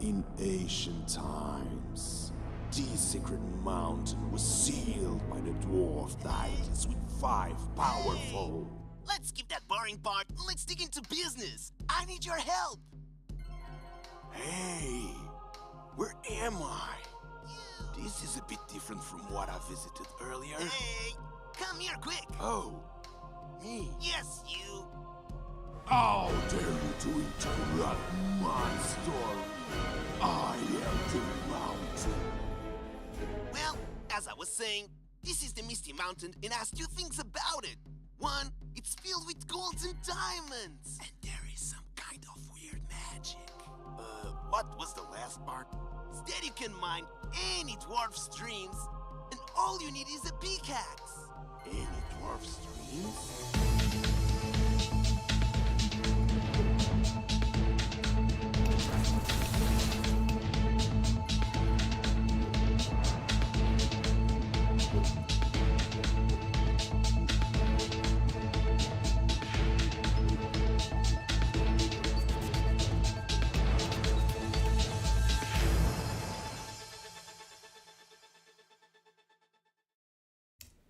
In ancient times, the sacred mountain was sealed by the dwarf deities with 5 powerful. Let's skip that boring part and let's dig into business. I need your help. Hey, where am I? This is a bit different from what I visited earlier. Hey, come here quick. Oh, me? Yes, you. How dare you to interrupt my story? I am the mountain. Well, as I was saying, this is the Misty Mountain and has two things about it. One, it's filled with golds and diamonds. And there is some kind of weird magic. What was the last part? Instead, you can mine any dwarf streams, and all you need is a pickaxe. Any dwarf streams?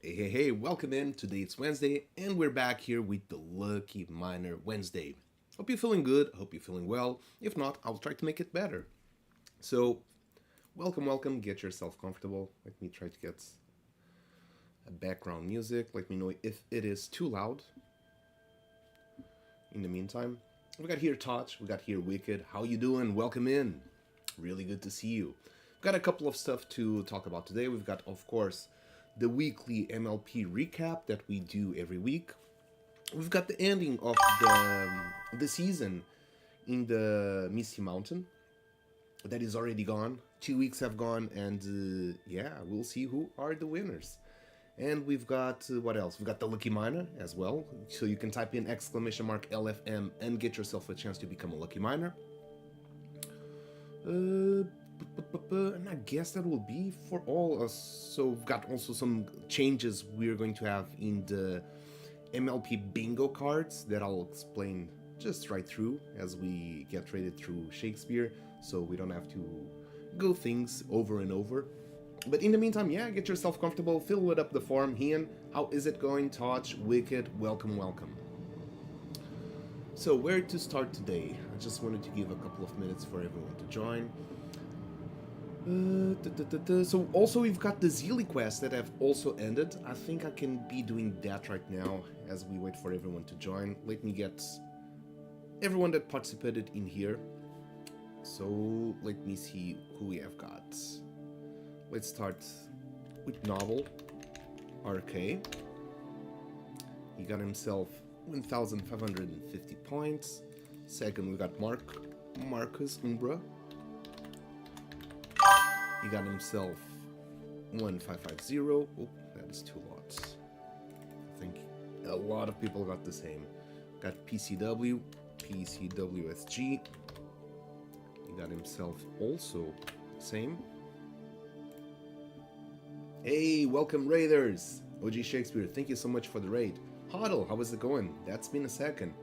Hey, welcome in. Today it's Wednesday, and we're back here with the Lucky Miner Wednesday. Hope you're feeling good, hope you're feeling well. If not, I'll try to make it better. So, welcome, get yourself comfortable. Let me try to get a background music. Let me know if it is too loud. In the meantime, we got here Touch, we got here Wicked. How you doing? Welcome in. Really good to see you. We've got a couple of stuff to talk about today. We've got, of course, the weekly MLP recap that we do every week. We've got the ending of the season in the Misty Mountain that is already gone. 2 weeks have gone, and yeah, we'll see who are the winners. And we've got what else? We've got the Lucky Miner as well, so you can type in !LFM and get yourself a chance to become a Lucky Miner. And I guess that will be for all us. So we've got also some changes we're going to have in the MLP bingo cards that I'll explain just right through as we get traded through Shakespeare, so we don't have to go things over and over. But in the meantime, yeah, get yourself comfortable, fill it up the form. Ian, how is it going? Touch, Wicked, welcome. So where to start today? I just wanted to give a couple of minutes for everyone to join. So also we've got the Zeely quests that have also ended. I think I can be doing that right now as we wait for everyone to join. Let me get everyone that participated in here. So let me see who we have got. Let's start with Novel RK. He got himself 1,550 points. Second, we got Marcus Umbra. He got himself 1,550. Oh, that is two lots. I think a lot of people got the same. Got PCWSG. He got himself also same. Hey, welcome Raiders! OG Shakespeare, thank you so much for the raid. Huddle, how is it going? That's been a second.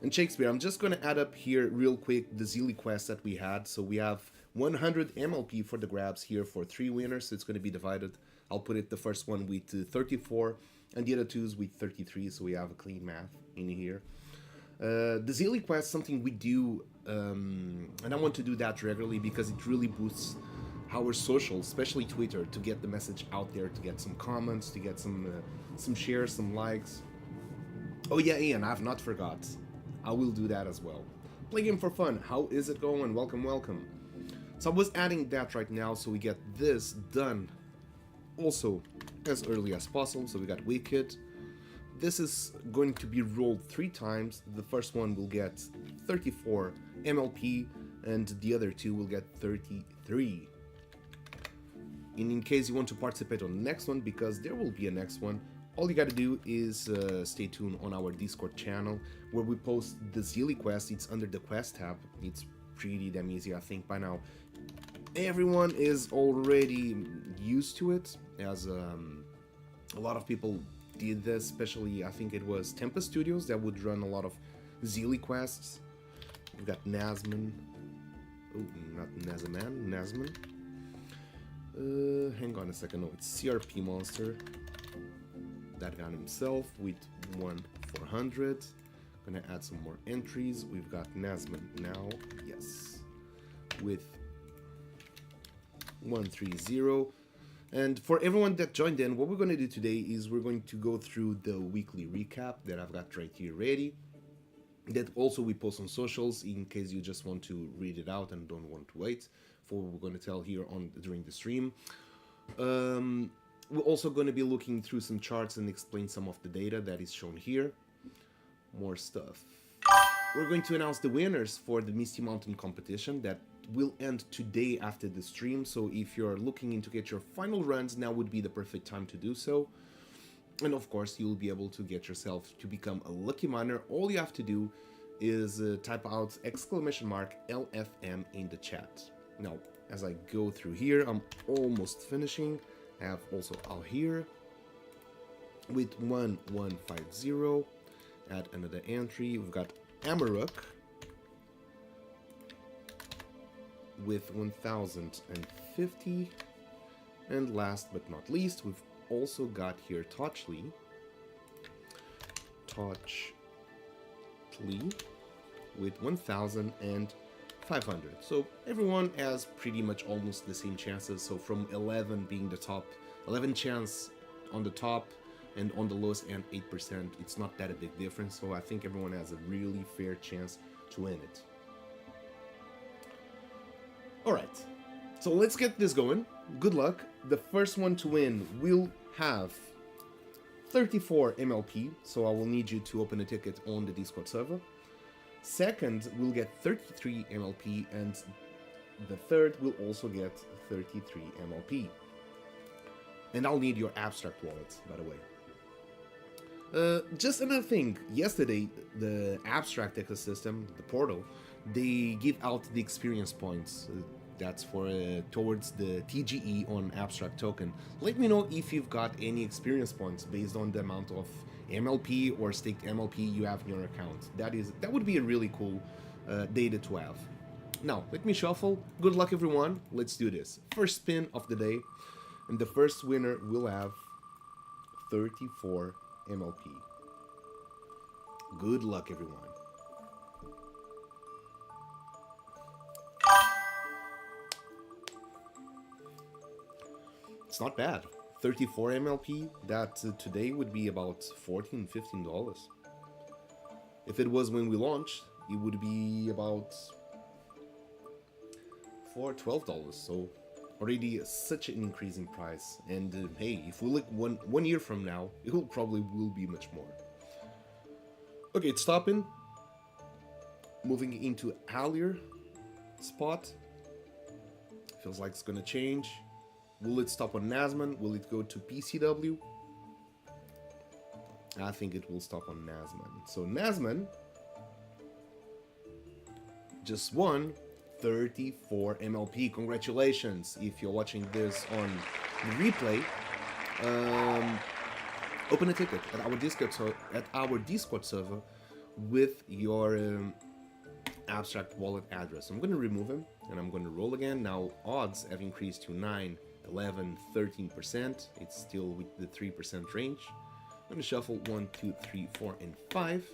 And Shakespeare, I'm just going to add up here real quick the Zeely quest that we had. So we have 100 MLP for the grabs here for 3 winners. So it's going to be divided. I'll put it the first one with 34 and the other twos with 33. So we have a clean math in here. The Zeely quest, something we do, and I want to do that regularly because it really boosts our social, especially Twitter, to get the message out there, to get some comments, to get some shares, some likes. Oh yeah, Ian, I've not forgot. I will do that as well. Play game for fun. How is it going? Welcome. So I was adding that right now so we get this done also as early as possible. So we got Wicked. This is going to be rolled 3 times. The first one will get 34 MLP and the other 2 will get 33. And in case you want to participate on the next one, because there will be a next one, all you gotta do is stay tuned on our Discord channel where we post the Zeely quest. It's under the quest tab. It's pretty damn easy, I think, by now. Everyone is already used to it, as a lot of people did this, especially I think it was Tempest Studios that would run a lot of Zeely quests. We've got Nasman. Oh, not Nazman. Hang on a second. No, it's CRP Monster. That guy himself with 1,400. Gonna add some more entries. We've got Nazman now. Yes. With 130. And for everyone that joined in, what we're going to do today is we're going to go through the weekly recap that I've got right here ready. That also we post on socials in case you just want to read it out and don't want to wait for what we're going to tell here on during the stream. We're also going to be looking through some charts and explain some of the data that is shown here. More stuff. We're going to announce the winners for the Misty Mountain competition that will end today after the stream, so if you're looking into get your final runs, now would be the perfect time to do so. And of course, you'll be able to get yourself to become a lucky miner. All you have to do is type out !LFM in the chat. Now, as I go through here, I'm almost finishing. I have also out here with 1150. Add another entry. We've got Amarok with 1,050, and last but not least, we've also got here Touchly with 1,500. So everyone has pretty much almost the same chances. So from 11 being the top, 11 chance on the top, and on the lowest end 8%. It's not that a big difference. So I think everyone has a really fair chance to win it. Alright, so let's get this going. Good luck. The first one to win will have 34 MLP, so I will need you to open a ticket on the Discord server. Second will get 33 MLP, and the third will also get 33 MLP. And I'll need your abstract wallet, by the way. Just another thing, yesterday the abstract ecosystem, the portal, they give out the experience points. That's for towards the TGE on abstract token. Let me know if you've got any experience points based on the amount of MLP or staked MLP you have in your account. That would be a really cool data to have. Now let me shuffle. Good luck everyone. Let's do this. First spin of the day, and the first winner will have 34 MLP. Good luck everyone. It's not bad. 34 MLP, that today would be about $14, $15. If it was when we launched, it would be about $12. So already such an increase in price. And hey, if we look one year from now, it will probably be much more. Okay, it's stopping. Moving into Allier spot. Feels like it's gonna change. Will it stop on Nazman? Will it go to PCW? I think it will stop on Nazman. So Nazman just won 34 MLP. Congratulations. If you're watching this on the replay, open a ticket at our Discord server with your abstract wallet address. I'm going to remove him and I'm going to roll again. Now odds have increased to 9, 11, 13%. It's still with the 3% range. I'm going to shuffle 1, 2, 3, 4, and 5.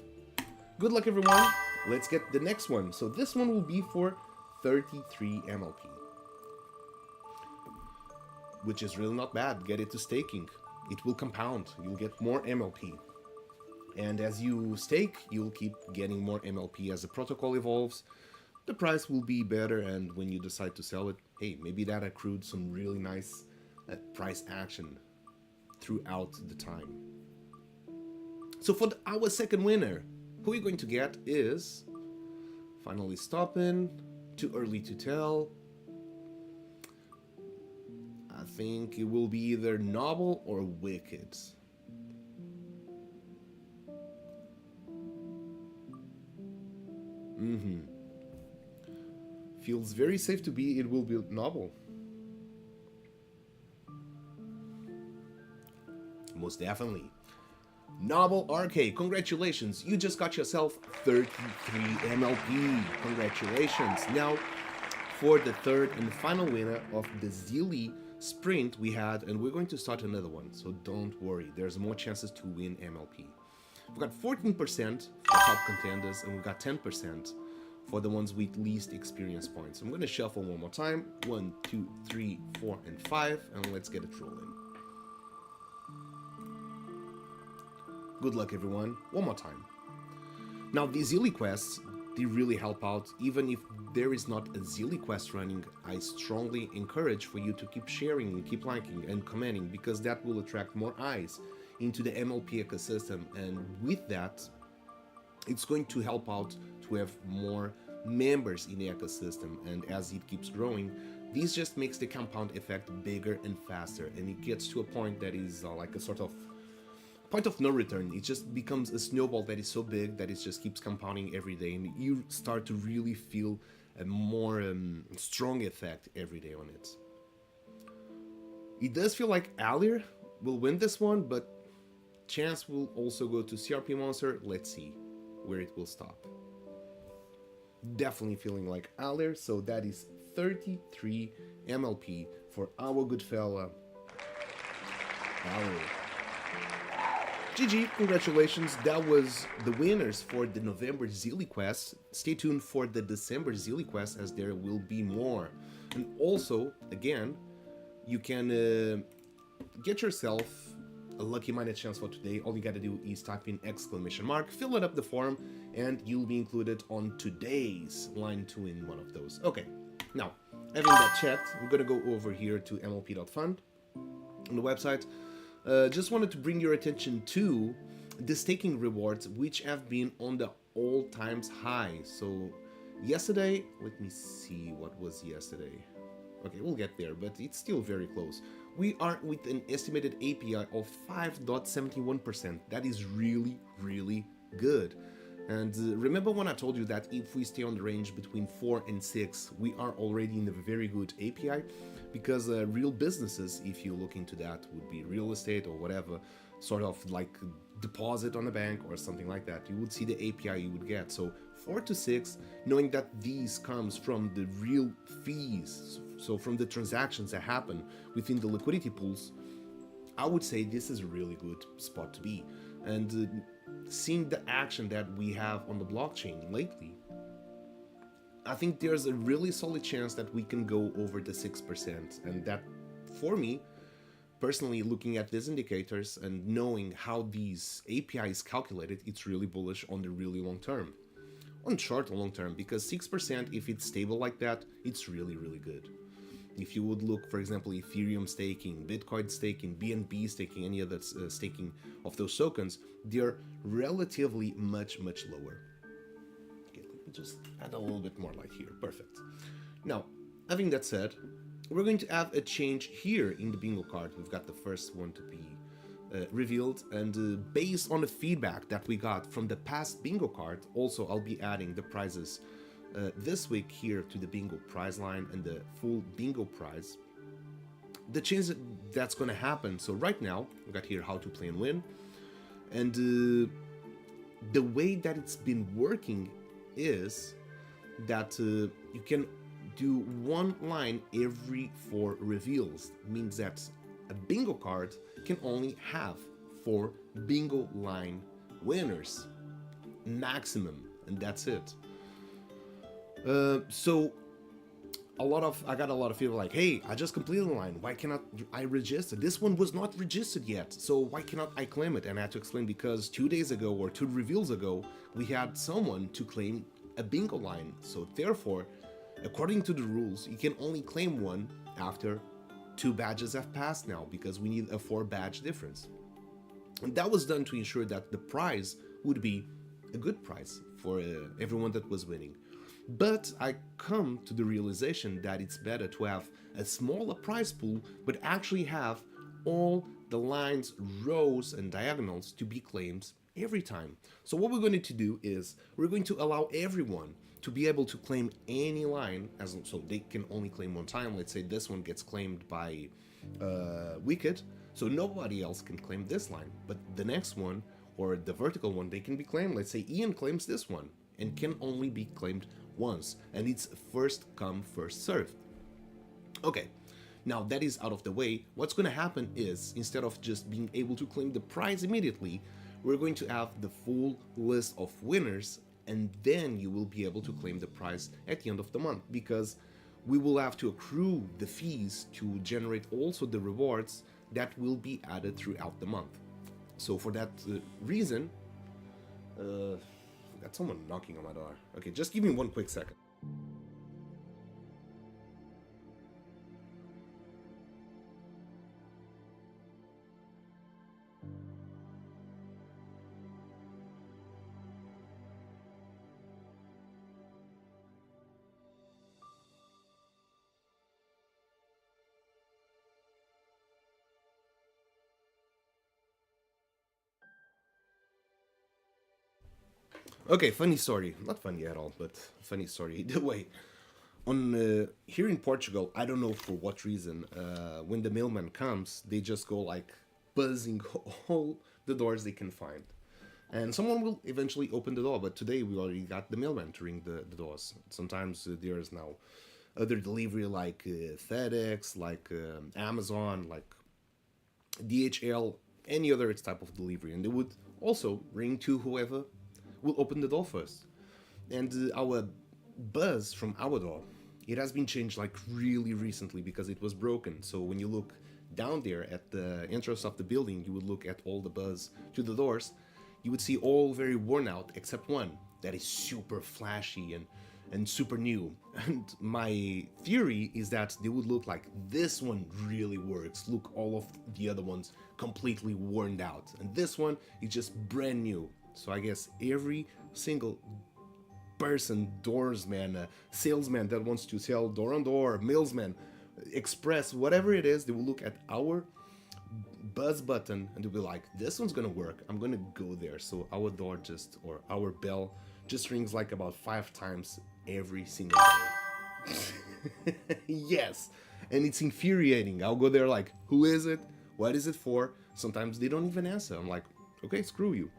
Good luck everyone. Let's get the next one. So this one will be for 33 MLP, which is really not bad. Get it to staking. It will compound. You'll get more MLP. And as you stake, you'll keep getting more MLP. As the protocol evolves, the price will be better, and when you decide to sell it, hey, maybe that accrued some really nice price action throughout the time. So for our second winner, who we're going to get is finally stopping. Too early to tell. I think it will be either Noble or Wicked. Feels very safe to be it will be Noble. Most definitely. Noble RK, congratulations, you just got yourself 33 MLP. Congratulations. Now, for the third and final winner of the Zilly sprint we had, and we're going to start another one, so don't worry, there's more chances to win MLP. We've got 14% for top contenders, and we've got 10% for the ones with least experience points. I'm going to shuffle one more time. 1, 2, 3, 4, and 5, and let's get it rolling. Good luck, everyone. One more time. Now, these Zilly quests, they really help out. Even if there is not a Zilly quest running, I strongly encourage for you to keep sharing and keep liking and commenting, because that will attract more eyes into the MLP ecosystem, and with that, it's going to help out to have more members in the ecosystem, and as it keeps growing, this just makes the compound effect bigger and faster, and it gets to a point that is like a sort of point of no return. It just becomes a snowball that is so big that it just keeps compounding every day, and you start to really feel a more strong effect every day on it. It does feel like Alir will win this one, but chance will also go to CRP Monster. Let's see where it will stop. Definitely feeling like Alir, so that is 33 MLP for our good fella Alir. GG, congratulations, that was the winners for the November Zilly quest. Stay tuned for the December Zilly quest, as there will be more. And also, again, you can get yourself a lucky minus chance for today. All you gotta do is type in exclamation mark, fill it up the form, and you'll be included on today's line to win one of those. Okay, now, having that checked, we're gonna go over here to mlp.fund on the website. Just wanted to bring your attention to the staking rewards, which have been on the all-time high. So yesterday, let me see what was yesterday. Okay, we'll get there, but it's still very close. We are with an estimated API of 5.71%. That is really, really good. And remember when I told you that if we stay on the range between 4 and 6, we are already in a very good API? Because real businesses, if you look into that, would be real estate or whatever, sort of like deposit on a bank or something like that. You would see the API you would get. So 4 to 6, knowing that these comes from the real fees, so from the transactions that happen within the liquidity pools, I would say this is a really good spot to be. And seeing the action that we have on the blockchain lately, I think there's a really solid chance that we can go over the 6%, and that, for me, personally, looking at these indicators and knowing how these API is calculated, it's really bullish on the really long term. On short and long term, because 6%, if it's stable like that, it's really, really good. If you would look, for example, Ethereum staking, Bitcoin staking, BNB staking, any other staking of those tokens, they're relatively much, much lower. Just add a little bit more light here. Perfect. Now, having that said, we're going to have a change here in the bingo card. We've got the first one to be revealed, and based on the feedback that we got from the past bingo card, also I'll be adding the prizes this week here to the bingo prize line and the full bingo prize. The change that's going to happen, so right now we got here how to play and win, and the way that it's been working is that you can do one line every 4 reveals. It means that a bingo card can only have 4 bingo line winners maximum, and that's it. So I got a lot of people like, hey, I just completed the line, why cannot I register? This one was not registered yet, so why cannot I claim it? And I had to explain, because 2 days ago or 2 reveals ago, we had someone to claim a bingo line. So therefore, according to the rules, you can only claim one after 2 badges have passed now, because we need a 4 badge difference. And that was done to ensure that the prize would be a good prize for everyone that was winning. But I come to the realization that it's better to have a smaller prize pool, but actually have all the lines, rows, and diagonals to be claimed every time. So what we're going to do is we're going to allow everyone to be able to claim any line, so they can only claim one time. Let's say this one gets claimed by Wicked, so nobody else can claim this line, but the next one, or the vertical one, they can be claimed. Let's say Ian claims this one and can only be claimed once, and it's first come, first served. Okay, now that is out of the way, what's going to happen is, instead of just being able to claim the prize immediately, we're going to have the full list of winners, and then you will be able to claim the prize at the end of the month, because we will have to accrue the fees to generate also the rewards that will be added throughout the month. So for that reason, got someone knocking on my door. Okay, just give me one quick second. Okay, funny story. Not funny at all, but funny story. Either way, on here in Portugal, I don't know for what reason. When the mailman comes, they just go like buzzing all the doors they can find, and someone will eventually open the door. But today we already got the mailman to ring the doors. Sometimes there is now other delivery like FedEx, like Amazon, like DHL, any other type of delivery, and they would also ring to whoever will open the door first. And our buzz from our door, it has been changed like really recently because it was broken. So when you look down there at the entrance of the building, you would look at all the buzz to the doors, you would see all very worn out except one that is super flashy and super new. And my theory is that they would look like this one really works. Look, all of the other ones completely worn out, and this one is just brand new. So I guess every single person, doorsman, salesman that wants to sell door on door, mailsman, express, whatever it is, they will look at our buzz button and they'll be like, this one's gonna work, I'm gonna go there. So our door just, or our bell just rings like about 5 times every single day. Yes, and it's infuriating. I'll go there like, who is it? What is it for? Sometimes they don't even answer. I'm like, okay, screw you.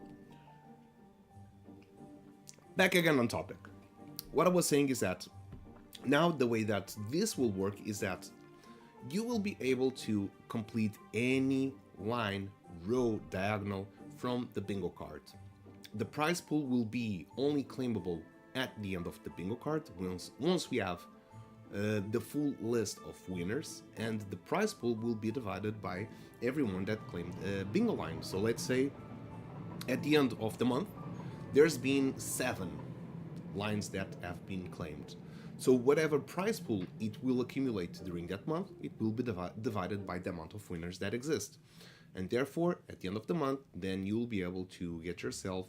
Back again on topic. What I was saying is that now the way that this will work is that you will be able to complete any line, row, diagonal from the bingo card. The prize pool will be only claimable at the end of the bingo card once we have the full list of winners, and the prize pool will be divided by everyone that claimed a bingo line. So let's say at the end of the month, there's been 7 lines that have been claimed. So whatever prize pool it will accumulate during that month, it will be divided by the amount of winners that exist. And therefore, at the end of the month, then you'll be able to get yourself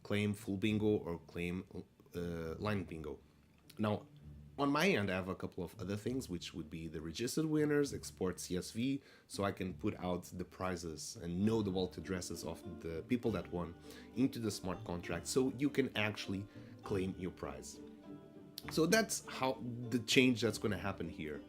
claim full bingo or claim line bingo. Now, on my end, I have a couple of other things, which would be the registered winners, export CSV, so I can put out the prizes and know the wallet addresses of the people that won into the smart contract, so you can actually claim your prize. So that's how the change that's going to happen here.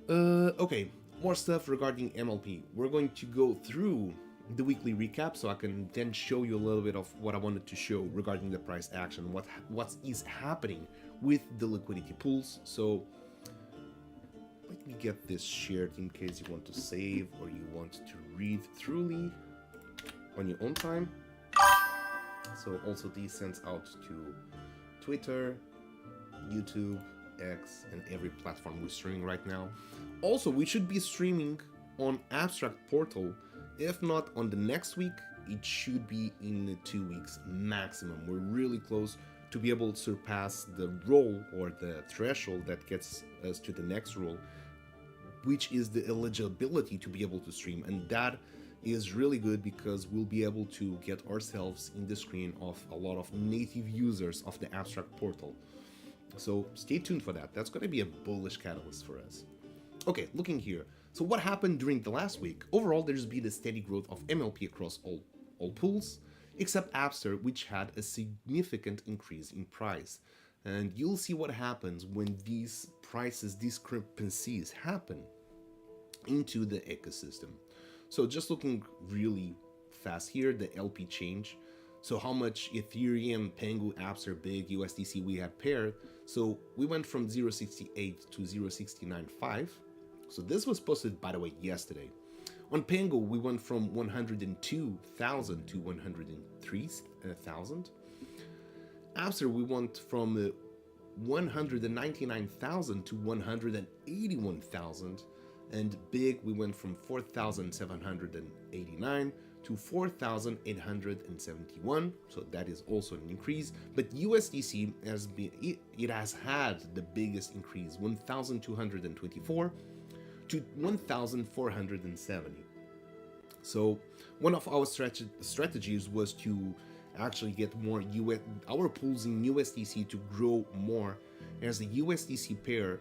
Okay, more stuff regarding MLP. We're going to go through the weekly recap so I can then show you a little bit of what I wanted to show regarding the price action, what is happening with the liquidity pools. So let me get this shared in case you want to save or you want to read thoroughly on your own time. So also these sends out to Twitter, YouTube, X, and every platform we're streaming right now. Also, we should be streaming on Abstract Portal. If not on the next week, it should be in 2 weeks maximum. We're really close to be able to surpass the role or the threshold that gets us to the next role, which is the eligibility to be able to stream. And that is really good because we'll be able to get ourselves in the screen of a lot of native users of the Abstract Portal. So stay tuned for that. That's going to be a bullish catalyst for us. Okay, looking here. So what happened during the last week? Overall, there's been a steady growth of MLP across all pools, except Abster, which had a significant increase in price. And you'll see what happens when these prices discrepancies happen into the ecosystem. So just looking really fast here, the LP change. So how much Ethereum, Pengu, Apps, Big, USDC we had paired. So we went from 0.68 to 0.695. So this was posted, by the way, yesterday. On Pengu, we went from 102,000 to 103,000. After we went from 199,000 to 181,000. And Big, we went from 4,789 to 4,871. So that is also an increase. But USDC has been, it has had the biggest increase, 1,224 to 1,470. So one of our strategies was to actually get more our pools in USDC to grow more, as the USDC pair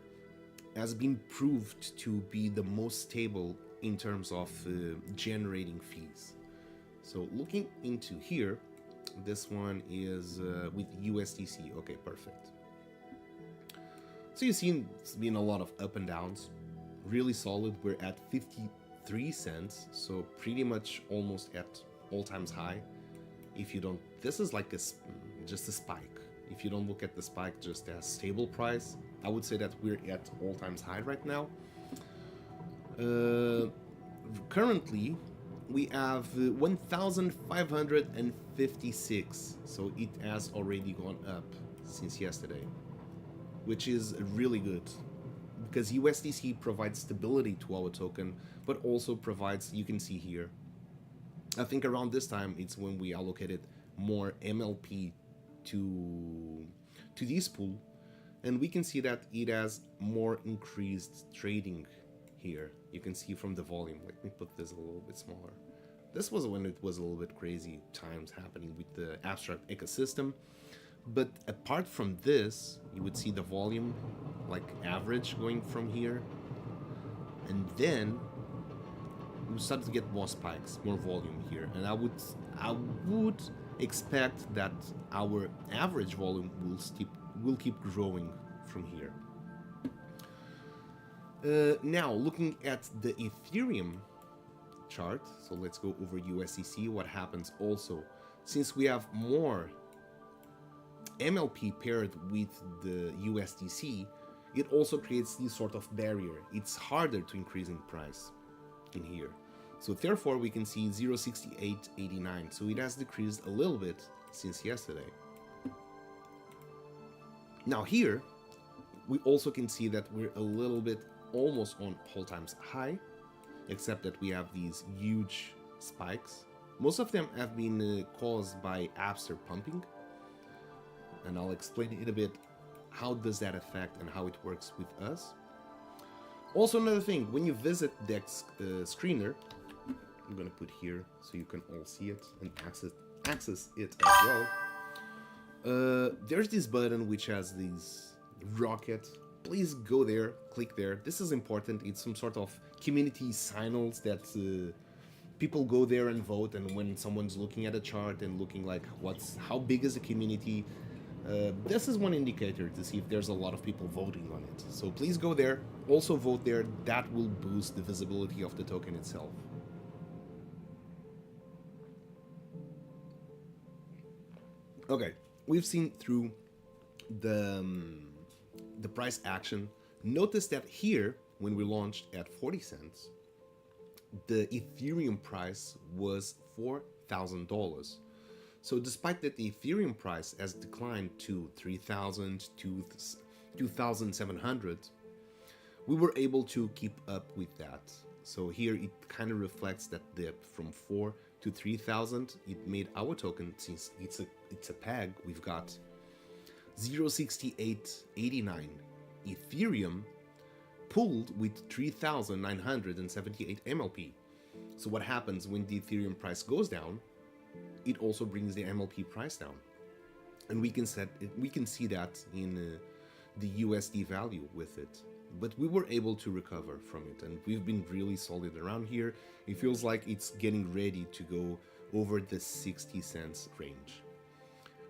has been proved to be the most stable in terms of generating fees. So looking into here, this one is with USDC. Okay, perfect. So you've seen it's been a lot of up and downs, really solid. We're at 53 cents, so pretty much almost at all times high. If you don't, this is like just a spike. If you don't look at the spike just as stable price, I would say that we're at all times high right now. Currently, we have 1,556, so it has already gone up since yesterday, which is really good because USDC provides stability to our token, but also provides, you can see here, I think around this time it's when we allocated more MLP to this pool, and we can see that it has more increased trading here. You can see from the volume. Let me put this a little bit smaller. This was when it was a little bit crazy times happening with the abstract ecosystem. But apart from this, you would see the volume like average going from here, and then we started to get more spikes, more volume here, and I would expect that our average volume will keep growing from here. Now looking at the Ethereum chart, so let's go over USDC. What happens also, since we have more MLP paired with the USDC, it also creates this sort of barrier. It's harder to increase in price in here. So therefore we can see 0.6889, so it has decreased a little bit since yesterday. Now here we also can see that we're a little bit almost on all times high, except that we have these huge spikes. Most of them have been caused by Apps pumping, and I'll explain in a bit how does that affect and how it works with us. Also another thing, when you visit the screener, I'm gonna put here so you can all see it and access it as well. There's this button which has this rocket. Please go there, click there. This is important. It's some sort of community signals that people go there and vote, and when someone's looking at a chart and looking like how big is the community, this is one indicator to see if there's a lot of people voting on it. So please go there, also vote there. That will boost the visibility of the token itself. Okay, we've seen through the price action. Notice that here, when we launched at 40 cents, the Ethereum price was $4,000. So despite that the Ethereum price has declined to 3,000 to 2,700, we were able to keep up with that. So here it kind of reflects that dip from 4 to 3,000. It made our token, since it's a peg, we've got 0.6889 Ethereum pooled with 3,978 MLP. So what happens when the Ethereum price goes down? It also brings the MLP price down, and we can see that in the USD value with it. But we were able to recover from it, and we've been really solid around here. It feels like it's getting ready to go over the 60 cents range.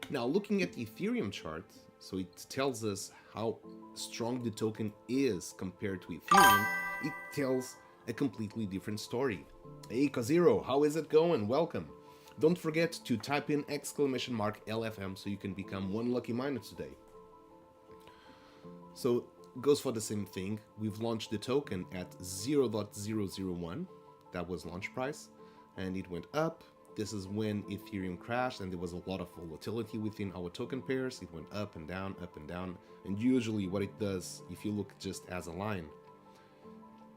Now looking at the Ethereum chart, so it tells us how strong the token is compared to Ethereum. It tells a completely different story. Hey Kazero, how is it going? Welcome. Don't forget to type in !LFM so you can become one lucky miner today. So goes for the same thing. We've launched the token at 0.001. That was launch price, and it went up. This is when Ethereum crashed and there was a lot of volatility within our token pairs. It went up and down, and usually what it does, if you look just as a line,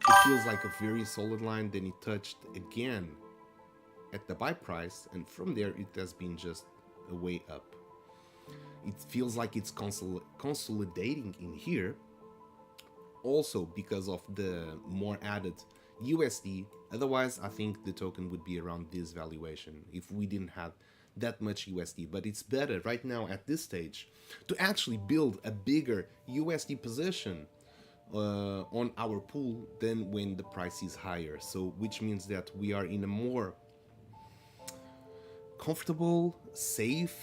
it feels like a very solid line. Then it touched again at the buy price, and from there it has been just a way up. It feels like it's consolidating in here, also because of the more added USD. Otherwise, I think the token would be around this valuation if we didn't have that much USD. But it's better right now at this stage to actually build a bigger USD position on our pool than when the price is higher. So which means that we are in a more comfortable, safe,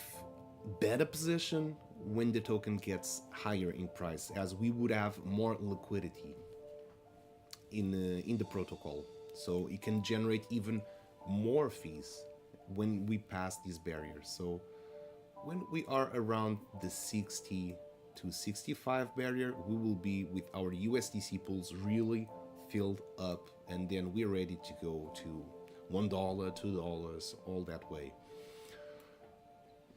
better position when the token gets higher in price, as we would have more liquidity in the protocol, so it can generate even more fees when we pass these barriers. So when we are around the 60 to 65 barrier, we will be with our USDC pools really filled up, and then we're ready to go to $1, $2, all that way.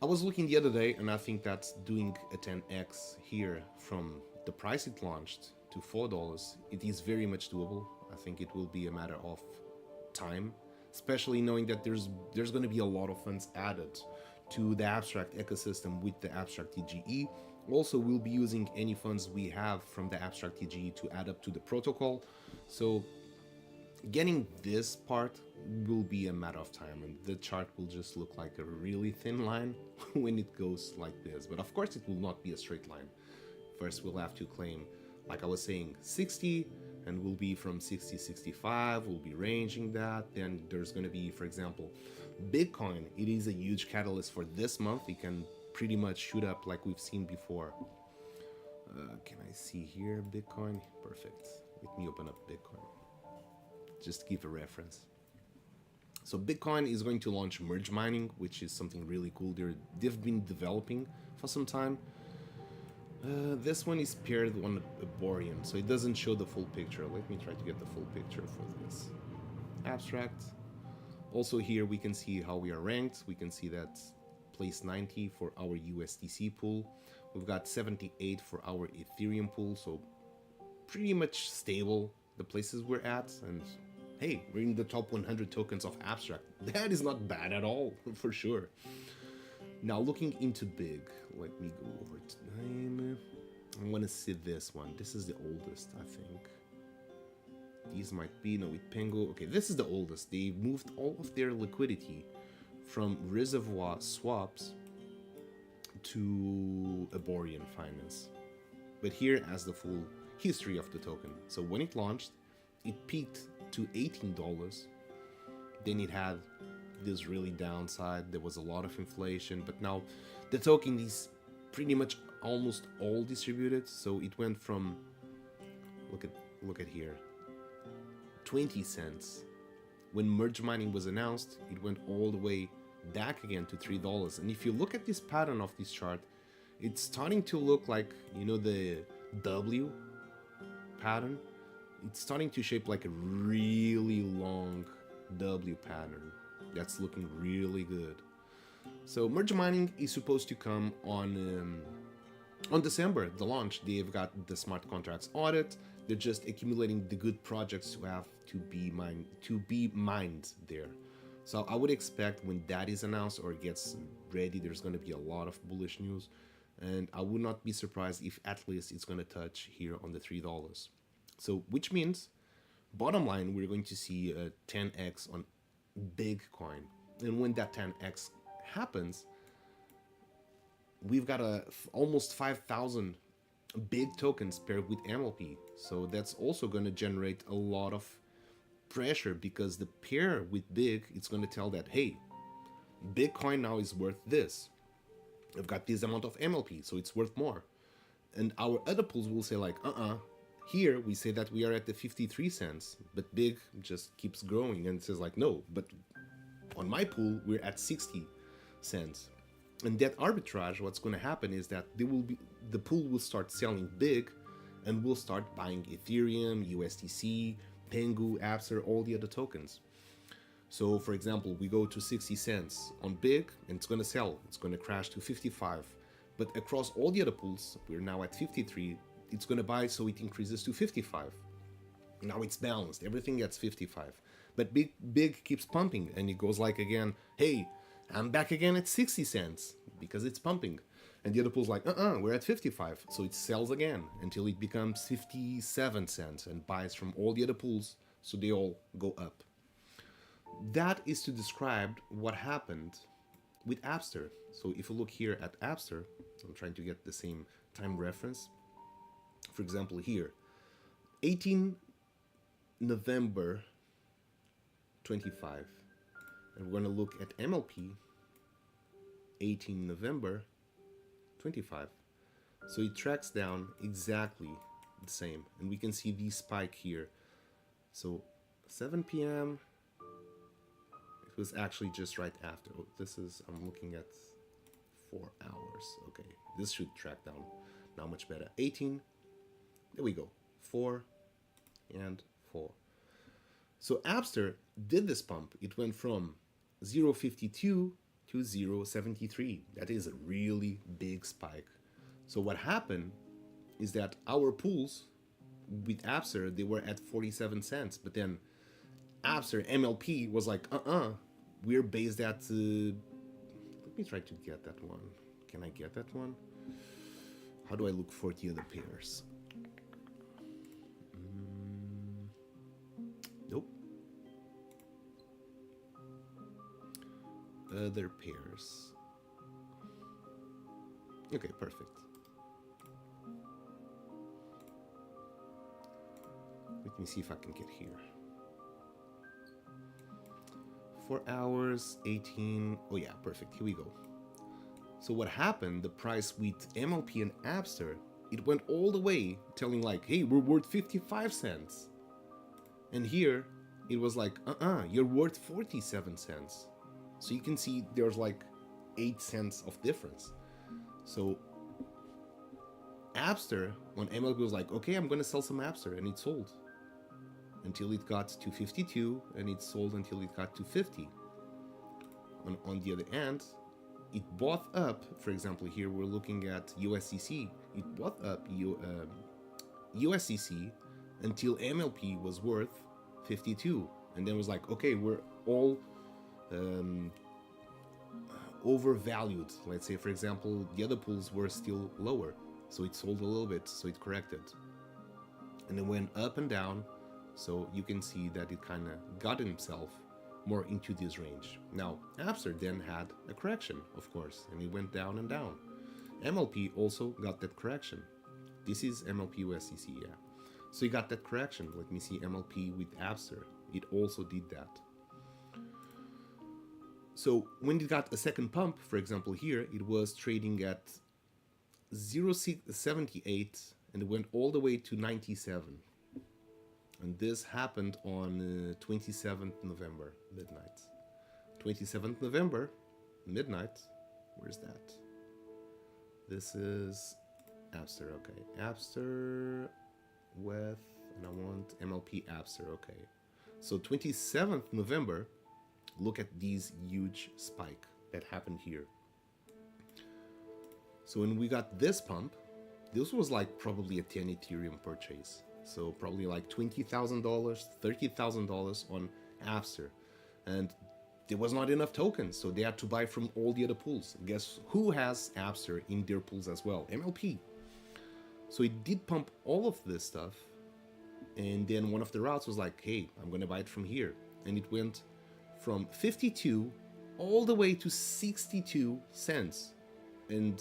I was looking the other day, and I think that's doing a 10x here from the price it launched to $4. It is very much doable. I think it will be a matter of time, especially knowing that there's going to be a lot of funds added to the abstract ecosystem with the abstract TGE. Also, we'll be using any funds we have from the abstract TGE to add up to the protocol. So getting this part will be a matter of time, and the chart will just look like a really thin line when it goes like this. But of course it will not be a straight line. First we'll have to claim, like I was saying, 60, and we'll be from 60 65, we'll be ranging that. Then there's going to be, for example, Bitcoin. It is a huge catalyst for this month. It can pretty much shoot up like we've seen before. Can I see here Bitcoin? Perfect. Let me open up Bitcoin just to give a reference. So Bitcoin is going to launch merge mining, which is something really cool. They've been developing for some time. This one is paired on a Borean, so it doesn't show the full picture. Let me try to get the full picture for this. Abstract. Also here we can see how we are ranked. We can see that place 90 for our USDC pool. We've got 78 for our Ethereum pool, so pretty much stable the places we're at. And hey, we're in the top 100 tokens of abstract. That is not bad at all, for sure. Now looking into big, let me go over time. I want to see this one. This is the oldest, I think. These might be, no, with Pengo. Okay, this is the oldest. They moved all of their liquidity from reservoir swaps to a Borean finance. But here as the full history of the token. So when it launched, it peaked to $18. Then it had this really downside. There was a lot of inflation, but now the token is pretty much almost all distributed. So it went from, look at here, 20 cents. When merge mining was announced, it went all the way back again to $3. And if you look at this pattern of this chart, it's starting to look like, you know, the W pattern. It's starting to shape like a really long W pattern. That's looking really good. So merge mining is supposed to come on December, the launch. They've got the smart contracts audit. They're just accumulating the good projects to have to be mined there. So I would expect when that is announced or gets ready, there's going to be a lot of bullish news, and I would not be surprised if at least it's going to touch here on the $3. So which means, bottom line, we're going to see a 10x on Bitcoin, and when that 10x happens, we've got almost 5,000 big tokens paired with MLP. So that's also going to generate a lot of pressure, because the pair with big, it's going to tell that, hey, Bitcoin now is worth this. I've got this amount of MLP, so it's worth more. And our other pools will say like, here we say that we are at the 53 cents, but big just keeps growing and it says like, no, but On my pool, we're at 60 cents. And that arbitrage, what's going to happen is that the pool will start selling big, and we'll start buying Ethereum, USDC, Pengu, Apster, all the other tokens. So for example, we go to 60 cents on big, and it's going to sell. It's going to crash to 55. But across all the other pools, we're now at 53. It's going to buy, so it increases to 55. Now it's balanced. Everything gets 55. But big keeps pumping, and it goes like again, hey, I'm back again at 60 cents because it's pumping. And the other pool's like, we're at 55. So it sells again until it becomes 57 cents and buys from all the other pools, so they all go up. That is to describe what happened with Apster. So if you look here at Apster, I'm trying to get the same time reference. For example, here, 18 November 25. And we're going to look at MLP, 18 November 25. So it tracks down exactly the same. And we can see the spike here. So 7 p.m. It was actually just right after. Oh, this is, I'm looking at 4 hours. Okay, this should track down now much better. 18, there we go. 4 and 4. So Apster did this pump. It went from 0.52 to 0.73. That is a really big spike. So what happened is that our pools with Apster, they were at 47 cents. But then Apster MLP was like, we're based at... let me try to get that one. Can I get that one? How do I look for the other pairs? Nope. Other pairs. Okay, perfect. Let me see if I can get here. 4 hours, 18. Oh yeah, perfect. Here we go. So what happened, the price with MLP and Apster, it went all the way telling like, hey, we're worth 55 cents. And here, it was like, you're worth 47 cents. So you can see there's like 8 cents of difference. So Apster on MLP was like, okay, I'm gonna sell some Apster, and it sold until it got to 52, and it sold until it got to 50. On the other end, it bought up. For example, here we're looking at USDC. It bought up USDC until MLP was worth 52, and then was like, okay, we're all overvalued. Let's say, for example, the other pools were still lower, so it sold a little bit, so it corrected, and it went up and down. So you can see that it kind of got himself more into this range. Now, Apster then had a correction, of course, and it went down and down. MLP also got that correction. This is MLP USDC, yeah. So you got that correction. Let me see MLP with Apster. It also did that. So when it got a second pump, for example here, it was trading at 0.78 and it went all the way to 97. And this happened on 27th November, midnight. 27th November, midnight. Where's that? This is Apster, okay. Apster with, and I want MLP Apster, okay. So 27th November, look at these huge spike that happened here. So when we got this pump, this was like probably a 10 Ethereum purchase. So probably like $20,000, $30,000 on Apster. And there was not enough tokens, so they had to buy from all the other pools. Guess who has Apster in their pools as well? MLP. So it did pump all of this stuff. And then one of the routes was like, hey, I'm going to buy it from here. And it went from 52 all the way to 62 cents. And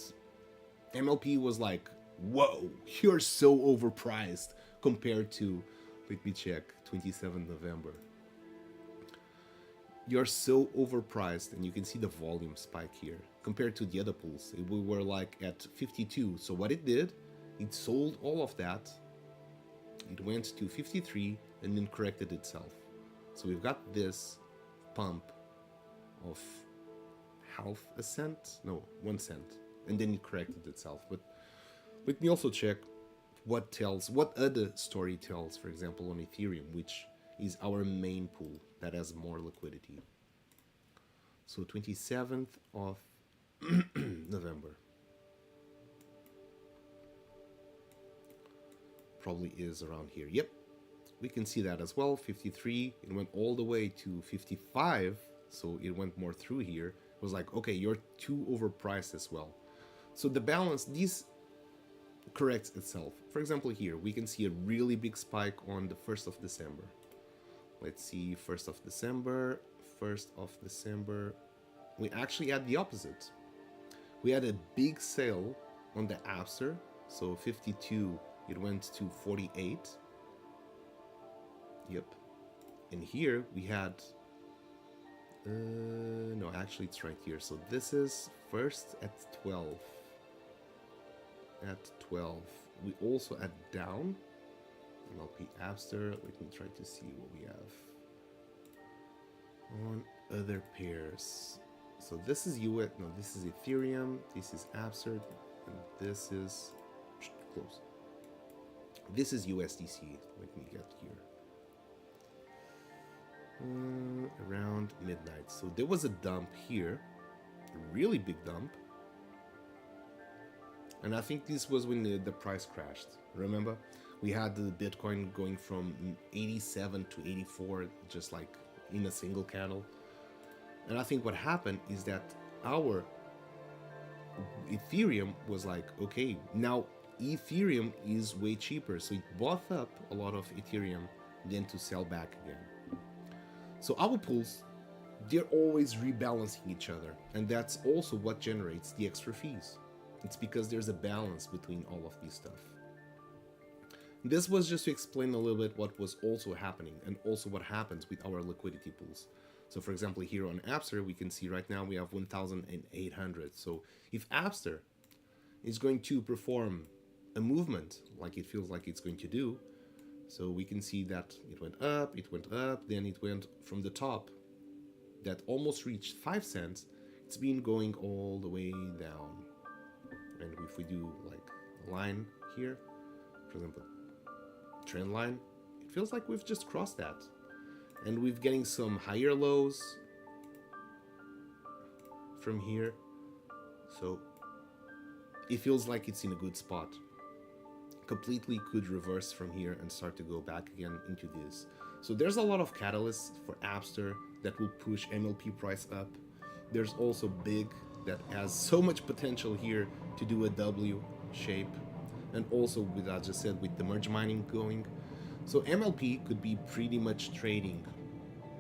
MLP was like, whoa, you're so overpriced compared to, let me check, 27 November. You're so overpriced, and you can see the volume spike here compared to the other pools. We were like at 52. So what it did, it sold all of that. It went to 53 and then corrected itself. So we've got this pump of half a cent, no, 1 cent, and then it corrected itself. But let me also check what other story tells, for example, on Ethereum, which is our main pool that has more liquidity. So 27th of November. Probably is around here. Yep, we can see that as well. 53, it went all the way to 55, so it went more through here. It was like, okay, you're too overpriced as well. So the balance, this corrects itself. For example, here we can see a really big spike on the 1st of December. Let's see, 1st of December, 1st of December. We actually had the opposite. We had a big sale on the Appster, so 52, it went to 48. Yep. And here we had, no, actually it's right here. So this is first at 12. At 12. We also had down MLP Appster. Let me try to see what we have on other pairs. So this is US, no, this is Ethereum, this is Appster, and this is close. This is USDC. Let me get here. Around midnight. So there was a dump here, a really big dump. And I think this was when the price crashed. Remember? We had the Bitcoin going from 87 to 84, just like in a single candle. And I think what happened is that our Ethereum was like, okay, now Ethereum is way cheaper. So it bought up a lot of Ethereum then to sell back again. So our pools, they're always rebalancing each other. And that's also what generates the extra fees. It's because there's a balance between all of these stuff. This was just to explain a little bit what was also happening and also what happens with our liquidity pools. So for example, here on Appster, we can see right now we have 1,800. So if Appster is going to perform a movement like it feels like it's going to do, so we can see that it went up, then it went from the top that almost reached 5 cents. It's been going all the way down. And if we do like a line here, for example, trend line, it feels like we've just crossed that. And we're getting some higher lows from here. So it feels like it's in a good spot. Completely could reverse from here and start to go back again into this. So there's a lot of catalysts for Appster that will push MLP price up. There's also Big that has so much potential here to do a W shape. And also, with I just said, with the merge mining going. So MLP could be pretty much trading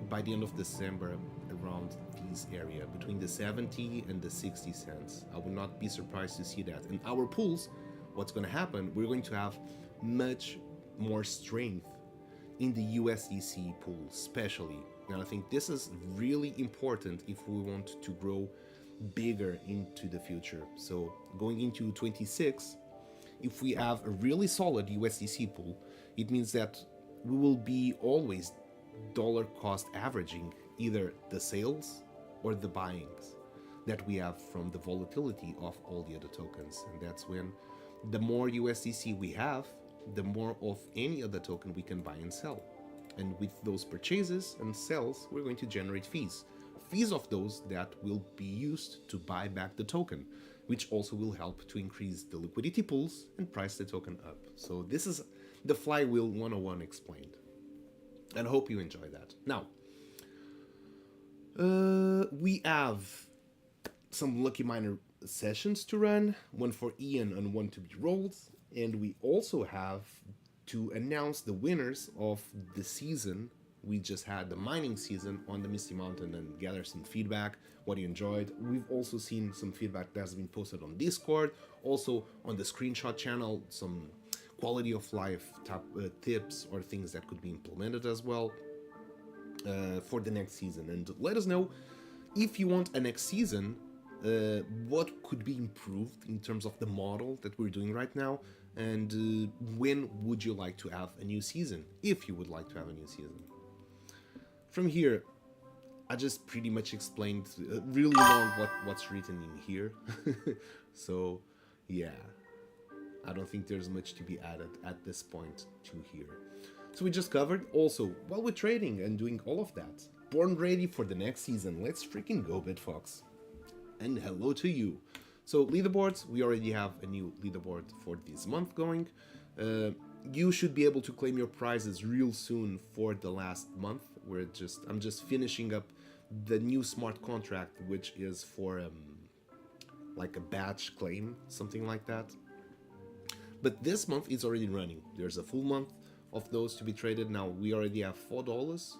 by the end of December around this area, between the 70 and the 60 cents. I would not be surprised to see that. And our pools, what's going to happen, we're going to have much more strength in the USDC pool, especially. And I think this is really important if we want to grow bigger into the future. So going into 26, if we have a really solid USDC pool, it means that we will be always dollar cost averaging either the sales or the buyings that we have from the volatility of all the other tokens. And that's when the more USDC we have, the more of any other token we can buy and sell. And with those purchases and sales, we're going to generate fees. Fees of those that will be used to buy back the token, which also will help to increase the liquidity pools and price the token up. So this is the Flywheel 101 explained. And I hope you enjoy that. Now, we have some Lucky Miner sessions to run, one for Ian and one to be rolled. And we also have to announce the winners of the season. We just had the mining season on the Misty Mountain and gather some feedback, what you enjoyed. We've also seen some feedback that has been posted on Discord, also on the screenshot channel, some quality of life tips or things that could be implemented as well for the next season. And let us know if you want a next season, what could be improved in terms of the model that we're doing right now, and when would you like to have a new season, if you would like to have a new season. From here, I just pretty much explained really long what's written in here. So, yeah. I don't think there's much to be added at this point to here. So we just covered. Also, while we're trading and doing all of that, born ready for the next season. Let's freaking go, Bitfox. And hello to you. So leaderboards, we already have a new leaderboard for this month going. You should be able to claim your prizes real soon for the last month. I'm just finishing up the new smart contract, which is for like a batch claim, something like that. But this month is already running. There's a full month of those to be traded. Now we already have $4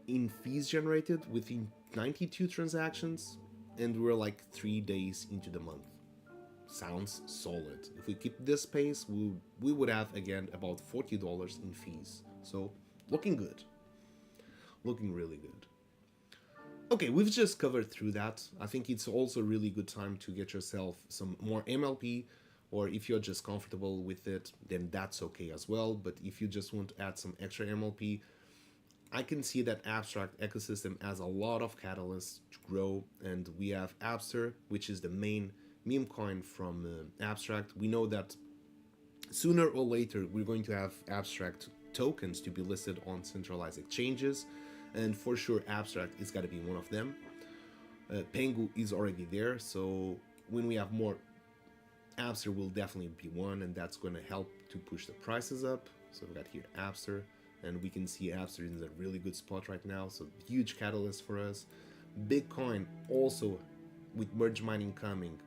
in fees generated within 92 transactions, and we're like 3 days into the month. Sounds solid. If we keep this pace, we would have again about $40 in fees. So looking good. Looking really good. Okay, we've just covered through that. I think it's also a really good time to get yourself some more MLP, or if you're just comfortable with it, then that's okay as well. But if you just want to add some extra MLP, I can see that Abstract ecosystem has a lot of catalysts to grow, and we have Abster, which is the main meme coin from Abstract. We know that sooner or later we're going to have Abstract tokens to be listed on centralized exchanges, and for sure Abstract is got to be one of them. Pengu is already there, so when we have more, Abster will definitely be one, and that's going to help to push the prices up. So we got here Abster, and we can see Abster is in a really good spot right now, so huge catalyst for us. Bitcoin also, with merge mining coming,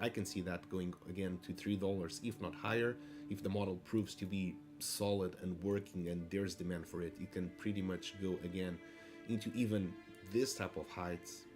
I can see that going again to $3, if not higher. If the model proves to be solid and working and there's demand for it, it can pretty much go again into even this type of heights.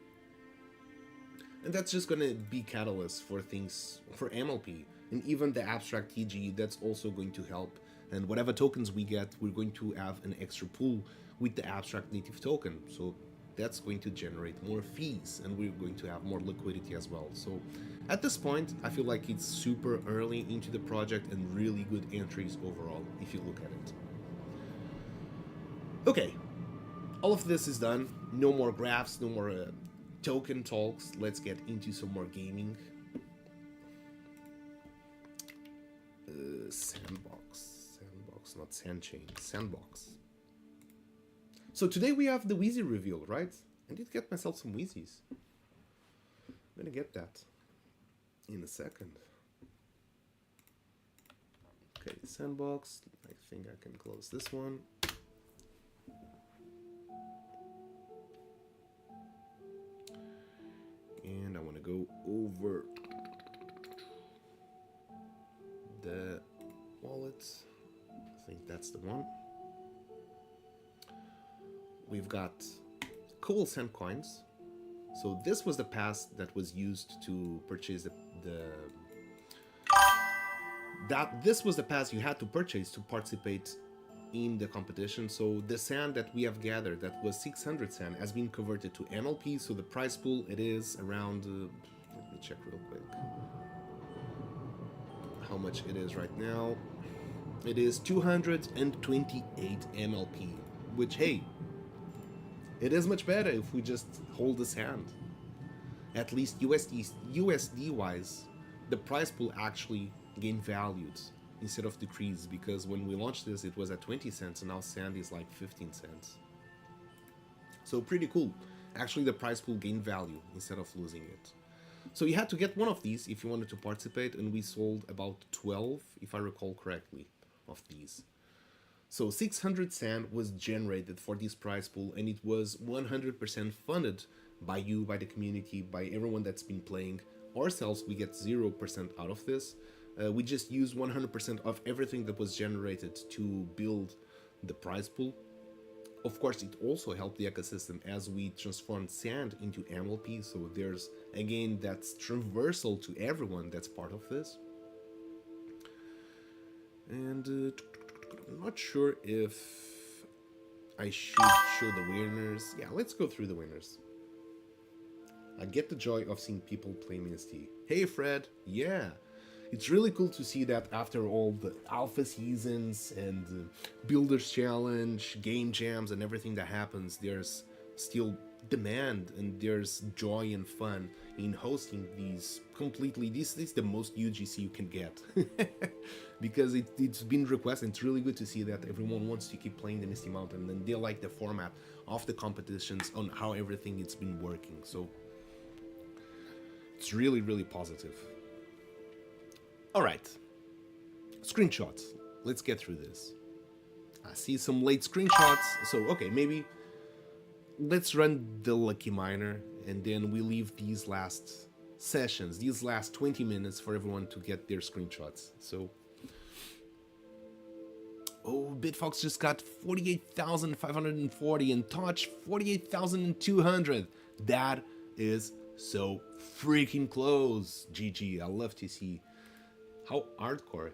And that's just gonna be catalyst for things, for MLP, and even the Abstract TG, that's also going to help. And whatever tokens we get, we're going to have an extra pool with the Abstract native token. So that's going to generate more fees, and we're going to have more liquidity as well. So at this point, I feel like it's super early into the project and really good entries overall, if you look at it. Okay, all of this is done. No more graphs, no more token talks. Let's get into some more gaming. Sandbox, not Sandchain, Sandbox. So today we have the Wheezy reveal, right? I did get myself some Wheezies. I'm gonna get that in a second. Okay, Sandbox. I think I can close this one. And I want to go over the wallet. I think that's the one. We've got cool cent coins. So this was the pass that was used to purchase this was the pass you had to purchase to participate in the competition. So the sand that we have gathered, that was 600 sand, has been converted to MLP. So the price pool, it is around, let me check real quick how much it is right now. It is 228 MLP, which, hey, it is much better if we just hold this hand. At least USD wise, the price pool actually gained valued instead of decreased, because when we launched this it was at 20 cents and now sand is like 15 cents. So pretty cool. Actually the price pool gained value instead of losing it. So you had to get one of these if you wanted to participate, and we sold about 12, if I recall correctly, of these. So 600 sand was generated for this prize pool, and it was 100% funded by you, by the community, by everyone that's been playing. Ourselves, we get 0% out of this. We just use 100% of everything that was generated to build the prize pool. Of course, it also helped the ecosystem as we transformed sand into MLP, so there's, again, that's transversal to everyone that's part of this. And I'm not sure if I should show the winners. Yeah, let's go through the winners. I get the joy of seeing people play Misty. Hey Fred, yeah. It's really cool to see that after all the alpha seasons and Builders Challenge, game jams and everything that happens, there's still demand, and there's joy and fun in hosting these completely. This is the most UGC you can get because it's been requested. It's really good to see that everyone wants to keep playing the Misty Mountain, and they like the format of the competitions on how everything it's been working. So it's really, really positive. All right, screenshots. Let's get through this. I see some late screenshots, so okay, maybe let's run the Lucky Miner, and then we leave these last sessions, these last 20 minutes for everyone to get their screenshots. So, oh, Bitfox just got 48,540 and Touch 48,200. That is so freaking close. GG. I love to see how hardcore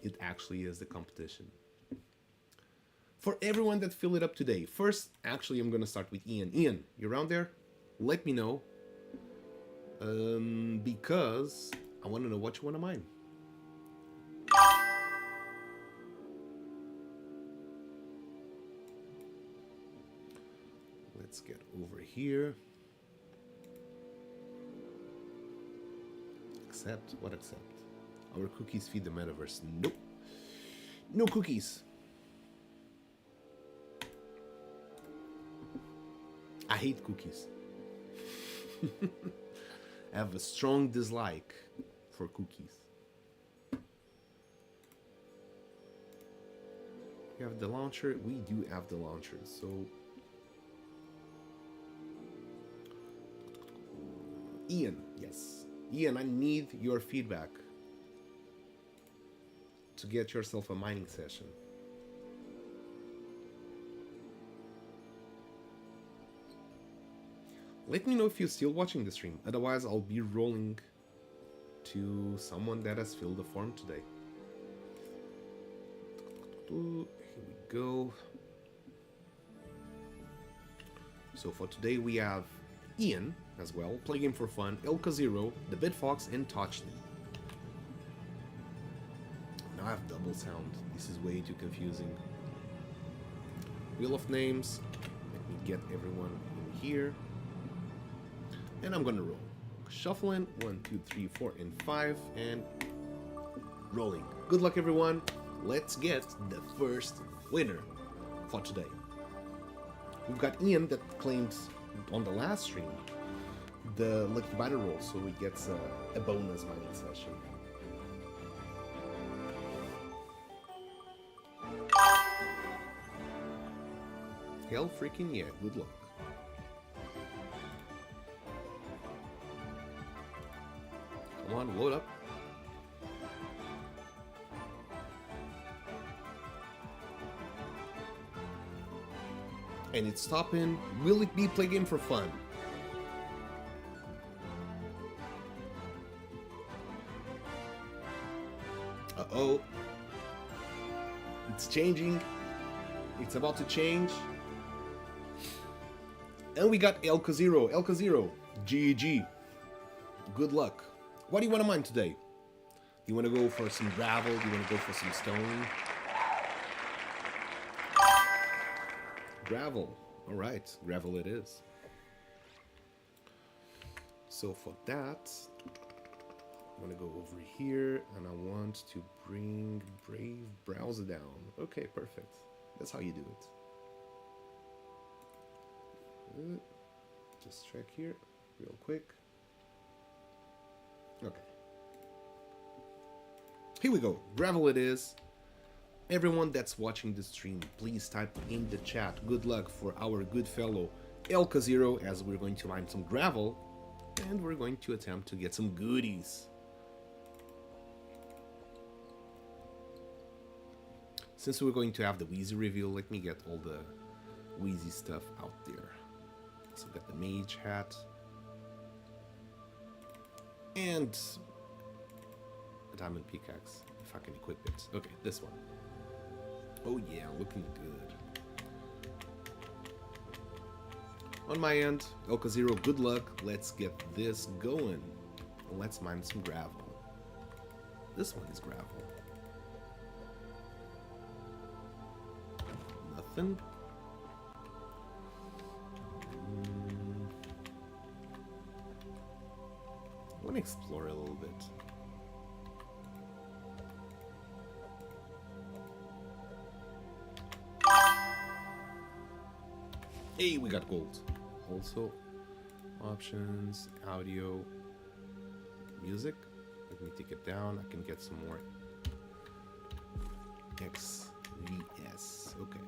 it actually is, the competition. For everyone that filled it up today, first, actually, I'm going to start with Ian. Ian, you around there? Let me know. Because I want to know what you want to mine. Let's get over here. Accept? What accept? Our cookies feed the metaverse. Nope. No cookies. I hate cookies. I have a strong dislike for cookies. We have the launcher. We do have the launcher. So Ian, yes. Ian, I need your feedback to get yourself a mining session. Let me know if you're still watching the stream, otherwise I'll be rolling to someone that has filled the form today. Here we go. So for today we have Ian as well, Play Game for Fun, Elka Zero, the Bitfox, and Touchly. Now I have double sound. This is way too confusing. Wheel of Names. Let me get everyone in here. And I'm gonna roll. Shuffling 1, 2, 3, 4, and 5, and rolling. Good luck, everyone. Let's get the first winner for today. We've got Ian that claimed on the last stream the Lucky Miner roll, so he gets a bonus mining session. Hell freaking yeah, good luck. Come on, load up. And it's stopping. Will it be Play Game for Fun? Uh-oh. It's changing. It's about to change. And we got Elka Zero. Elka Zero. GG. Good luck. What do you want to mine today? Do you want to go for some gravel? Do you want to go for some stone? Gravel. Alright, gravel it is. So for that, I'm gonna go over here and I want to bring Brave Browser down. Okay, perfect. That's how you do it. Just check here real quick. Okay. Here we go. Gravel it is. Everyone that's watching the stream, please type in the chat good luck for our good fellow Elka Zero, as we're going to mine some gravel and we're going to attempt to get some goodies. Since we're going to have the Wheezy reveal, let me get all the Wheezy stuff out there. So we got the mage hat and a diamond pickaxe, if I can equip it. Okay, this one. Oh yeah, looking good. On my end, Elka Zero, good luck. Let's get this going. Let's mine some gravel. This one is gravel. Nothing. want to explore a little bit. Hey, we got gold. Also, options, audio, music. Let me take it down. I can get some more. XVS. Okay.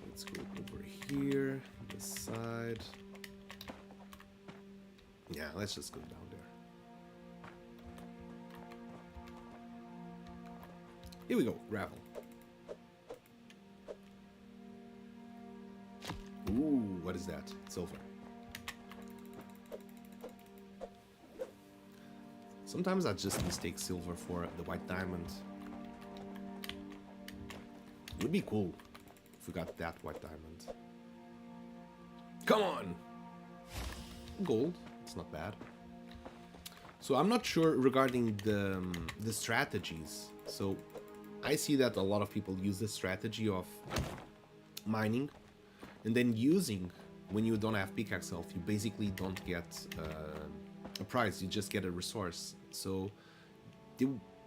Let's go over here, this side. Yeah, let's just go down there. Here we go, gravel. Ooh, what is that? Silver. Sometimes I just mistake silver for the white diamond. It would be cool if we got that white diamond. Come on! Gold, it's not bad. So I'm not sure regarding the strategies. So I see that a lot of people use the strategy of mining and then using, when you don't have pickaxe health, you basically don't get a prize, you just get a resource. So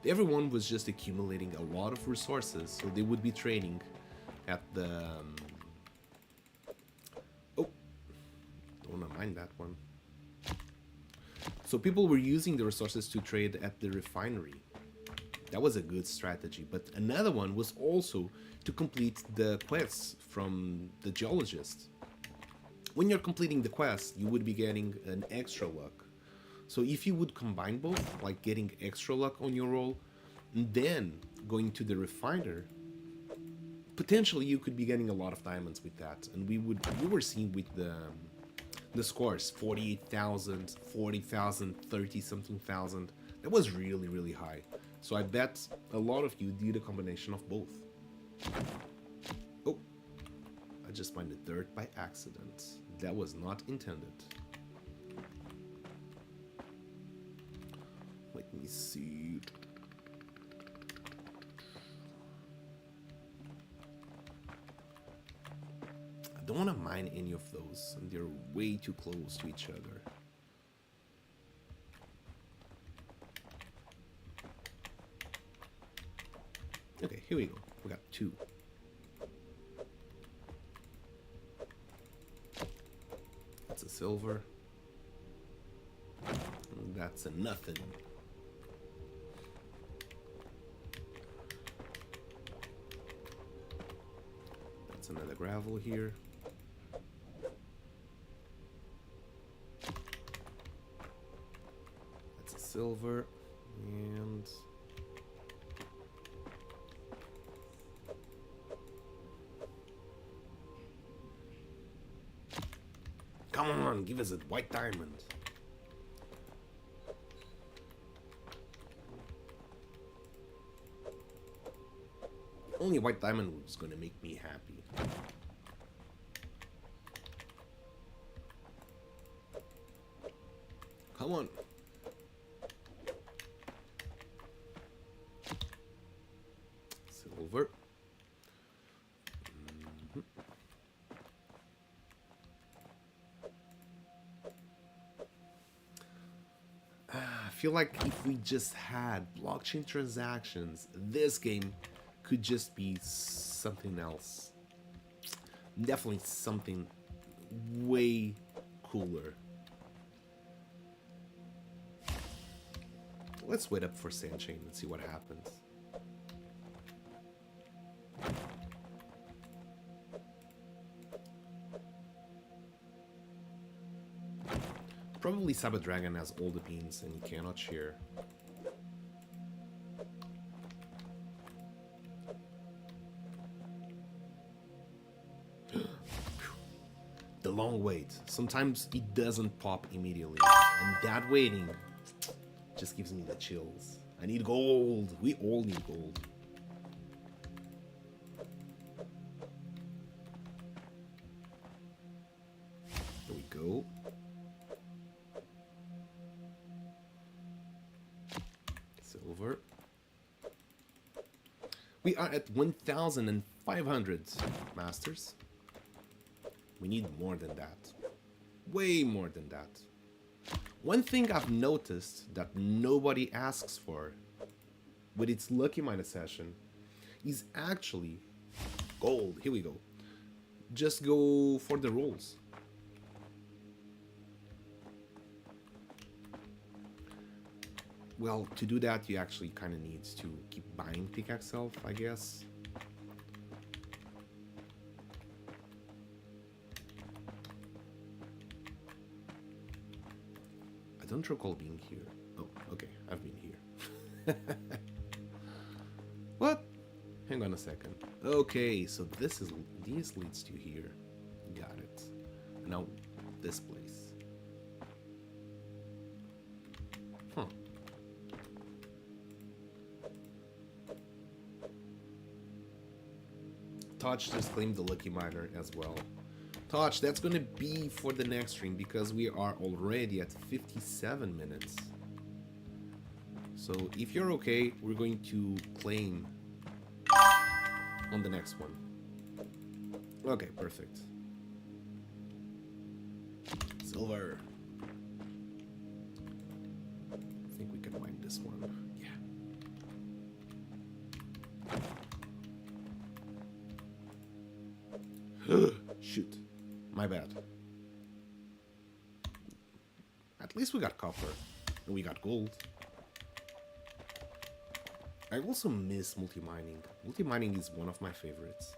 everyone was just accumulating a lot of resources, so they would be trading at the oh, don't wanna mind that one. So people were using the resources to trade at the refinery. That was a good strategy. But another one was also to complete the quests from the geologist. When you're completing the quest, you would be getting an extra luck. So if you would combine both, like getting extra luck on your roll, and then going to the refiner, potentially you could be getting a lot of diamonds with that. And we were seeing with the scores, 48,000, 40,000, 30-something thousand. That was really, really high. So I bet a lot of you did a combination of both. Oh, I just mined the dirt by accident. That was not intended. Let me see. I don't want to mine any of those, and they're way too close to each other. Okay, here we go. We got 2. That's a silver. And that's a nothing. That's another gravel here. That's a silver. And come on, give us a white diamond. Only white diamond was gonna make me happy. Come on. Silver. I feel like if we just had blockchain transactions, this game could just be something else. Definitely something way cooler. Let's wait up for Sandchain and see what happens. Probably Cyber Dragon has all the beans and he cannot share. The long wait. Sometimes it doesn't pop immediately. And that waiting just gives me the chills. I need gold. We all need gold. There we go. Silver. We are at 1,500 masters. We need more than that. Way more than that. One thing I've noticed that nobody asks for with its Lucky Miner session is actually gold. Here we go. Just go for the rolls. Well, to do that, you actually kind of need to keep buying Pickaxe Health, I guess. I don't recall being here. Oh, okay, I've been here. What? Hang on a second. Okay, so this leads to here. Got it. Now, this place. Huh. Touch just claimed the Lucky Miner as well. Touch, that's gonna be for the next stream because we are already at 57 minutes. So if you're okay, we're going to claim on the next one. Okay, perfect. Silver. I think we can mine this one. Yeah. Shoot. My bad. At least we got copper. And we got gold. I also miss multi-mining. Multi-mining is one of my favorites.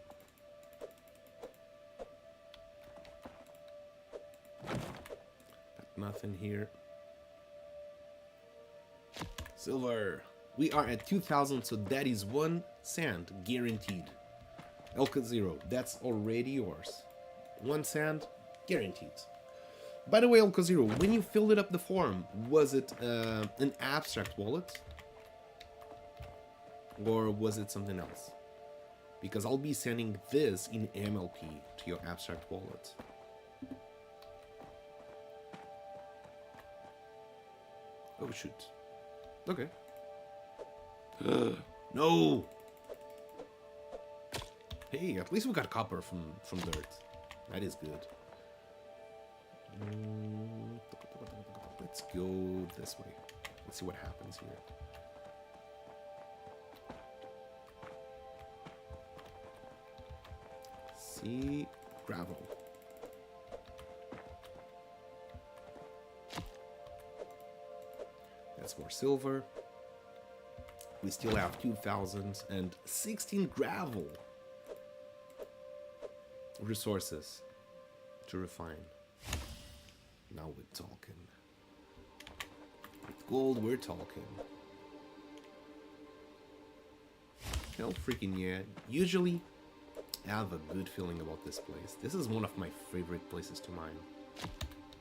Got nothing here. Silver. We are at 2,000, so that is 1 sand guaranteed. Elka 0, that's already yours. 1 sand guaranteed. By the way, Elka 0, when you filled it up the form, was it an abstract wallet? Or was it something else? Because I'll be sending this in MLP to your abstract wallet. Oh shoot. Okay. No! Hey, at least we got copper from dirt. That is good. Let's go this way. Let's see what happens here. See, gravel. That's more silver. We still have 2,016 gravel resources to refine. Now we're talking. With gold, we're talking. Hell freaking yeah. Usually, I have a good feeling about this place. This is one of my favorite places to mine.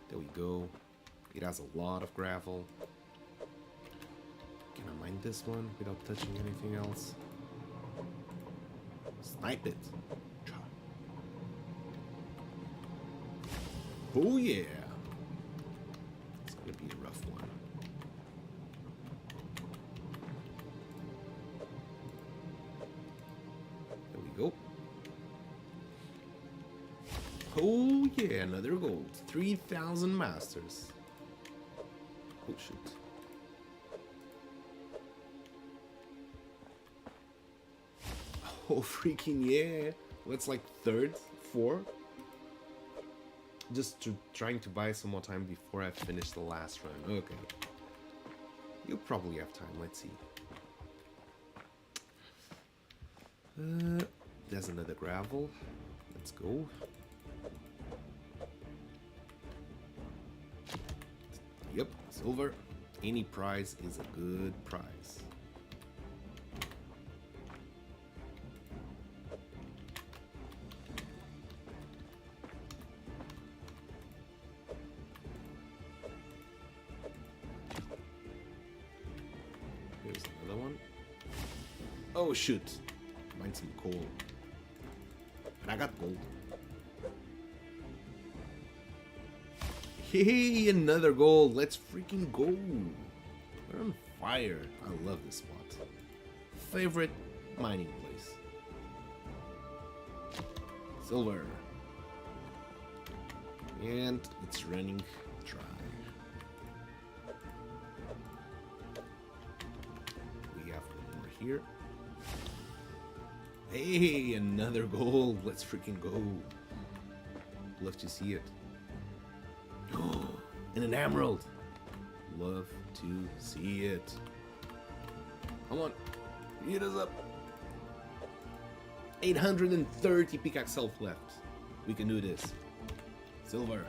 There we go. It has a lot of gravel. Can I mine this one without touching anything else? Snipe it. Oh yeah. It's gonna be a rough one. There we go. Oh yeah, another gold. 3,000 masters. Oh shoot. Oh freaking yeah. What's like third, fourth? Just trying to buy some more time before I finish the last run. Okay. You'll probably have time. Let's see. There's another gravel. Let's go. Yep, silver. Any prize is a good prize. Here's another one. Oh shoot. Mine some coal. But I got gold. Hey, another gold. Let's freaking go. We're on fire. I love this spot. Favorite mining place. Silver. And it's running dry. We have one more here. Hey, another gold. Let's freaking go. Love to see it. And an emerald. Love to see it. Come on. Hit us up. 830 pickaxe health left. We can do this. Silver.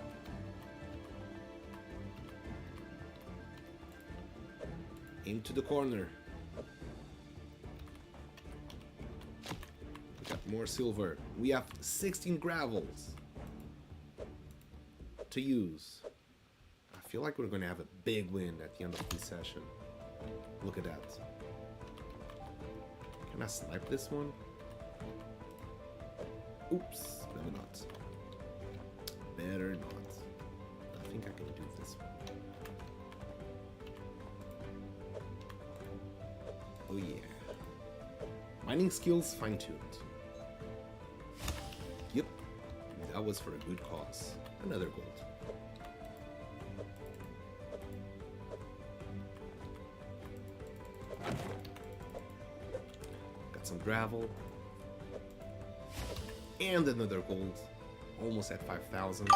Into the corner. We got more silver. We have 16 gravels to use. I feel like we're gonna have a big win at the end of this session. Look at that. Can I snipe this one? Oops, better not. Better not. I think I can do this one. Oh yeah. Mining skills fine-tuned. Yep. That was for a good cause. Another gold. Got some gravel. And another gold. Almost at 5,000.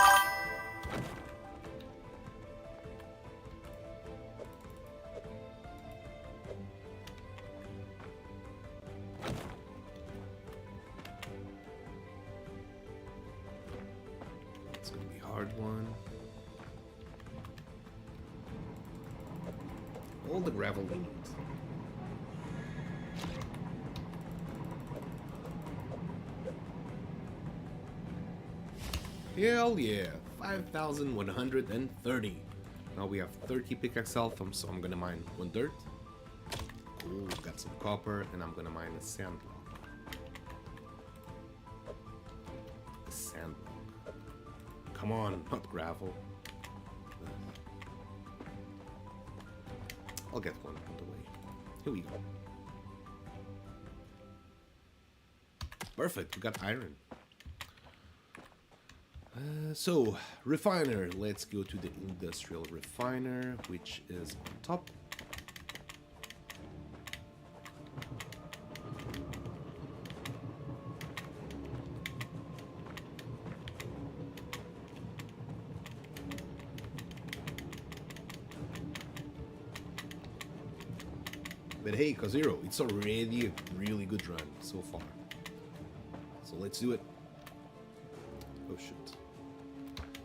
It's gonna be a hard one. All the gravel we need. Hell yeah, 5,130. Now we have 30 pickaxe health, so I'm gonna mine one dirt. Ooh, got some copper, and I'm gonna mine a sand block. A sand block. Come on, not gravel. I'll get one on the way. Here we go. Perfect, we got iron. So, refiner. Let's go to the industrial refiner, which is on top. But hey, Kazero, it's already a really good run so far. So let's do it. Oh shit.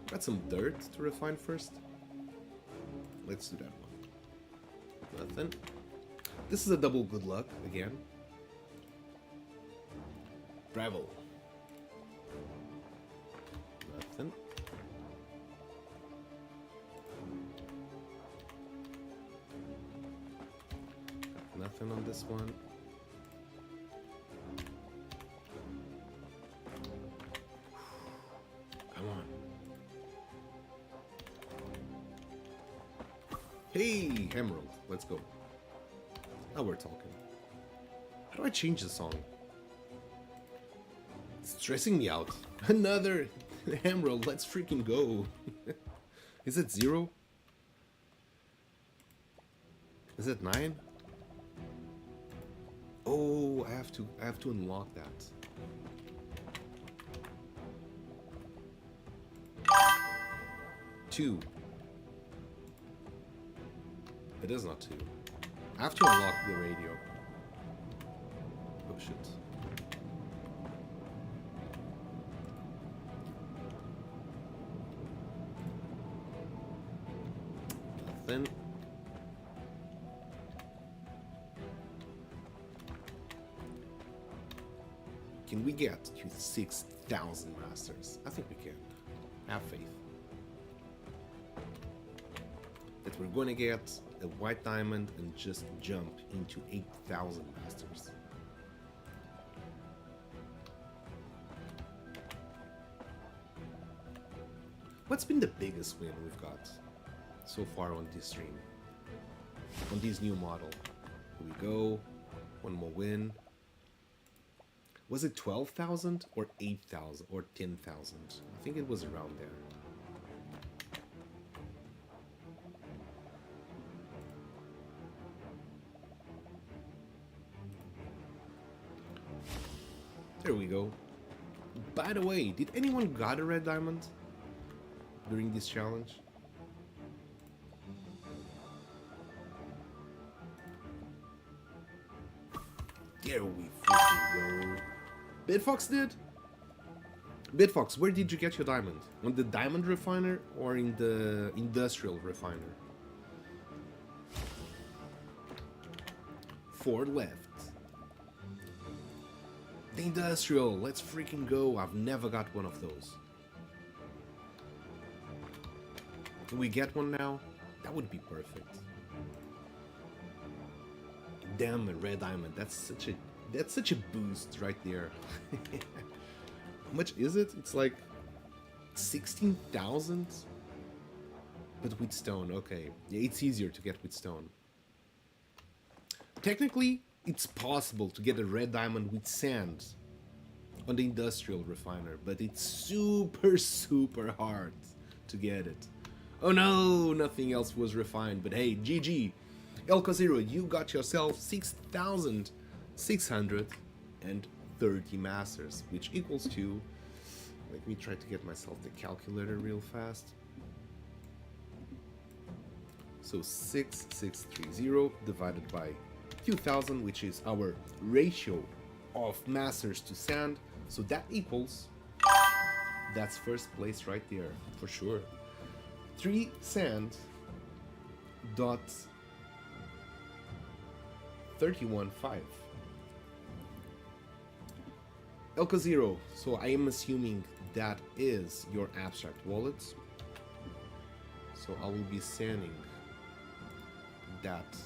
Got some dirt to refine first. Let's do that one. Nothing. This is a double good luck again. Gravel. Nothing. Got nothing on this one. Come on. Hey, Emerald, let's go. Now we're talking. How do I change the song? It's stressing me out. Another Emerald, let's freaking go. Is it 0? Is it 9? Oh, I have to unlock that. Two. It is not 2. I have to unlock the radio. Oh shit. Nothing. Can we get to 6,000 masters? I think we can. Have faith. That we're gonna get a white diamond and just jump into 8,000 masters. What's been the biggest win we've got so far on this stream? On this new model? Here we go. One more win. Was it 12,000 or 8,000 or 10,000? I think it was around there. There we go. By the way, did anyone got a red diamond during this challenge? There we freaking go. Bitfox did? Bitfox, where did you get your diamond? On the diamond refiner or in the industrial refiner? 4 left. The industrial, let's freaking go. I've never got one of those. Can we get one now? That would be perfect. Damn, a red diamond. That's such a boost right there. How much is it? It's like 16,000. But with stone, okay. Yeah, it's easier to get with stone. Technically, it's possible to get a red diamond with sand on the industrial refiner, but it's super hard to get it. Oh no, nothing else was refined, but hey, GG. Elko Zero, you got yourself 6,630 masters, which equals to, let me try to get myself the calculator real fast. So 6,630 divided by 2,000, which is our ratio of masters to sand. So that equals, that's first place right there, for sure. 3 sand dot 31.5. Elka Zero, so I am assuming that is your abstract wallet. So I will be sending that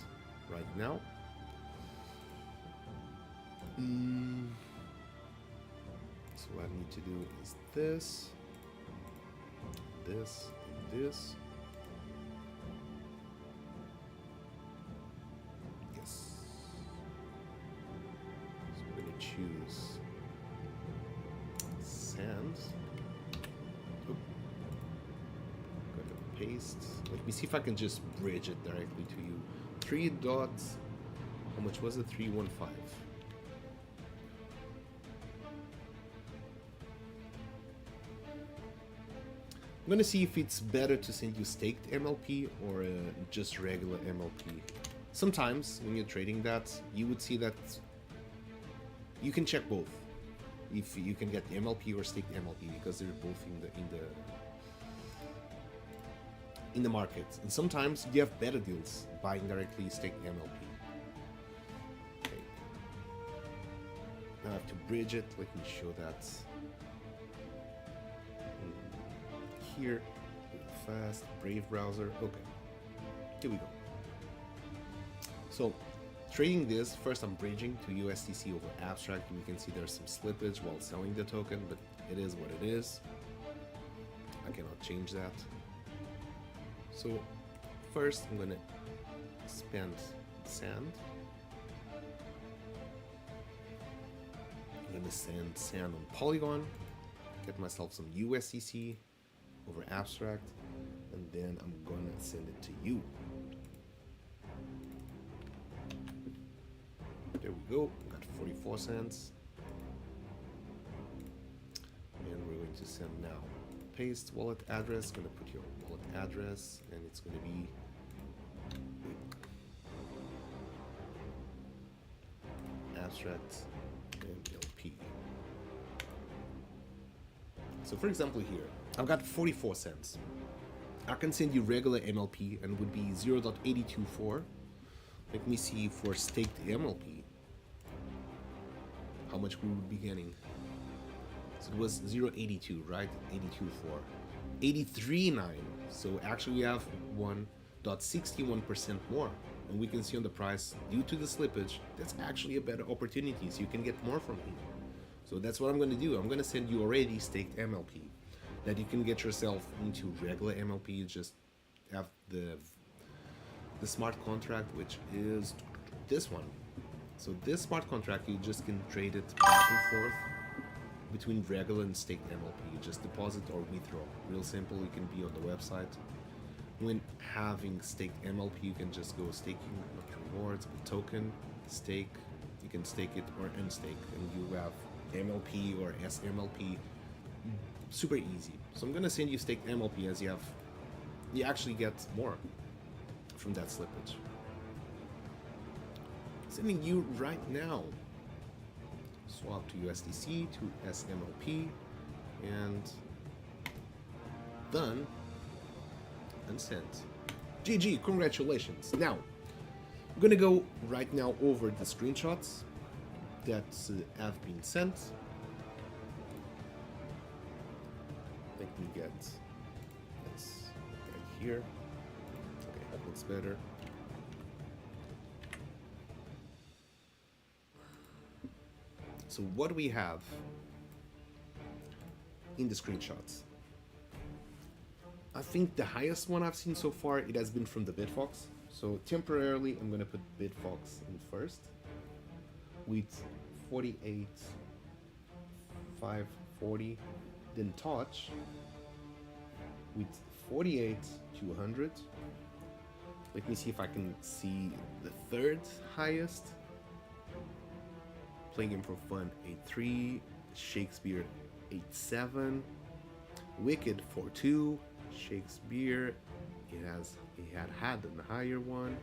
right now. So what I need to do is this, and this. Yes. So we're gonna choose sand. Oop. Gonna paste. Let me see if I can just bridge it directly to you. 3 dots. How much was it? 315. I'm gonna see if it's better to send you staked MLP or just regular MLP. Sometimes when you're trading that, you would see that you can check both. If you can get the MLP or staked MLP, because they're both in the market. And sometimes you have better deals buying directly staked MLP. Okay. Now I have to bridge it. Let me show that. Here, fast, Brave browser. Okay, here we go. So, trading this, first I'm bridging to USDC over abstract. We can see there's some slippage while selling the token, but it is what it is. I cannot change that. So, first I'm gonna spend sand. I'm gonna send sand on Polygon, get myself some USDC over abstract, and then I'm gonna send it to you. There we go, got 44 cents. And we're going to send now. Paste wallet address, gonna put your wallet address, and it's gonna be abstract MLP. So for example here, I've got 44 cents. I can send you regular MLP and would be 0.824. Let me see for staked MLP how much we would be getting. So it was 0.82, right? 82.4. 83.9. So actually we have 1.61% more. And we can see on the price, due to the slippage, that's actually a better opportunity. So you can get more from here. So that's what I'm going to do. I'm going to send you already staked MLP. That you can get yourself into regular MLP. You just have the smart contract, which is this one. So this smart contract, you just can trade it back and forth between regular and staked MLP. You just deposit or withdraw. Real simple. You can be on the website. When having staked MLP, you can just go staking, not rewards, but token, stake. You can stake it or unstake, and you have MLP or SMLP, super easy. So I'm gonna send you staked MLP as you actually get more from that slippage. Sending you right now. Swap to USDC to SMLP and done and sent. GG, congratulations. Now, I'm gonna go right now over the screenshots that have been sent. Let me get this right here. Okay, that looks better. So what do we have in the screenshots? I think the highest one I've seen so far, it has been from the Bitfox. So temporarily, I'm gonna put Bitfox in first with 48,540. Then Touch with 48,200. Let me see if I can see the third highest. Playing Game for Fun 8.3, Shakespeare 8.7, Wicked 4.2, Shakespeare he had a higher one.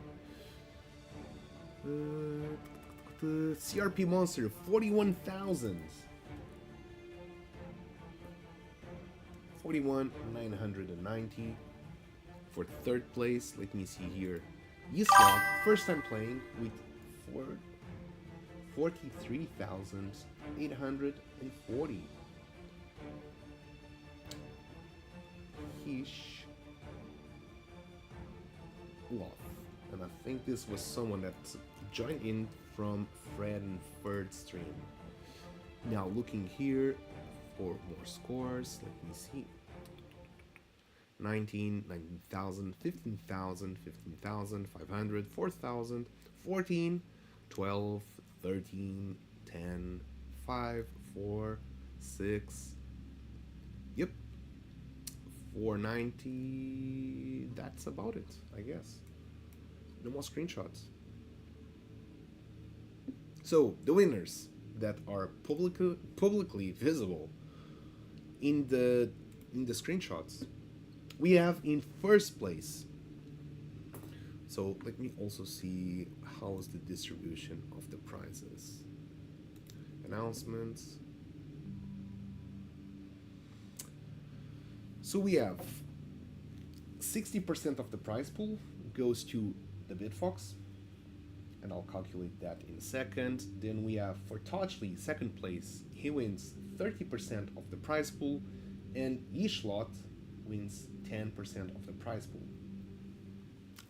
The CRP Monster 41,000, 41,990 for third place. Let me see here. Yislog, first time playing with 43,840. Hish Loth. And I think this was someone that joined in from Fred and Ferd's stream. Now looking here for more scores, let me see. 19, 19,000, 15,000, 15,500, 4,000, 14, 12, 13, 10, 5, 4, 6, yep, 490, that's about it, I guess. No more screenshots. So, the winners that are publicly visible in the screenshots, we have in first place. So let me also see how's the distribution of the prizes. Announcements. So we have 60% of the prize pool goes to the Bitfox, and I'll calculate that in a second. Then we have for Touchley, second place, he wins 30% of the prize pool, and Ishlot wins 10% of the prize pool.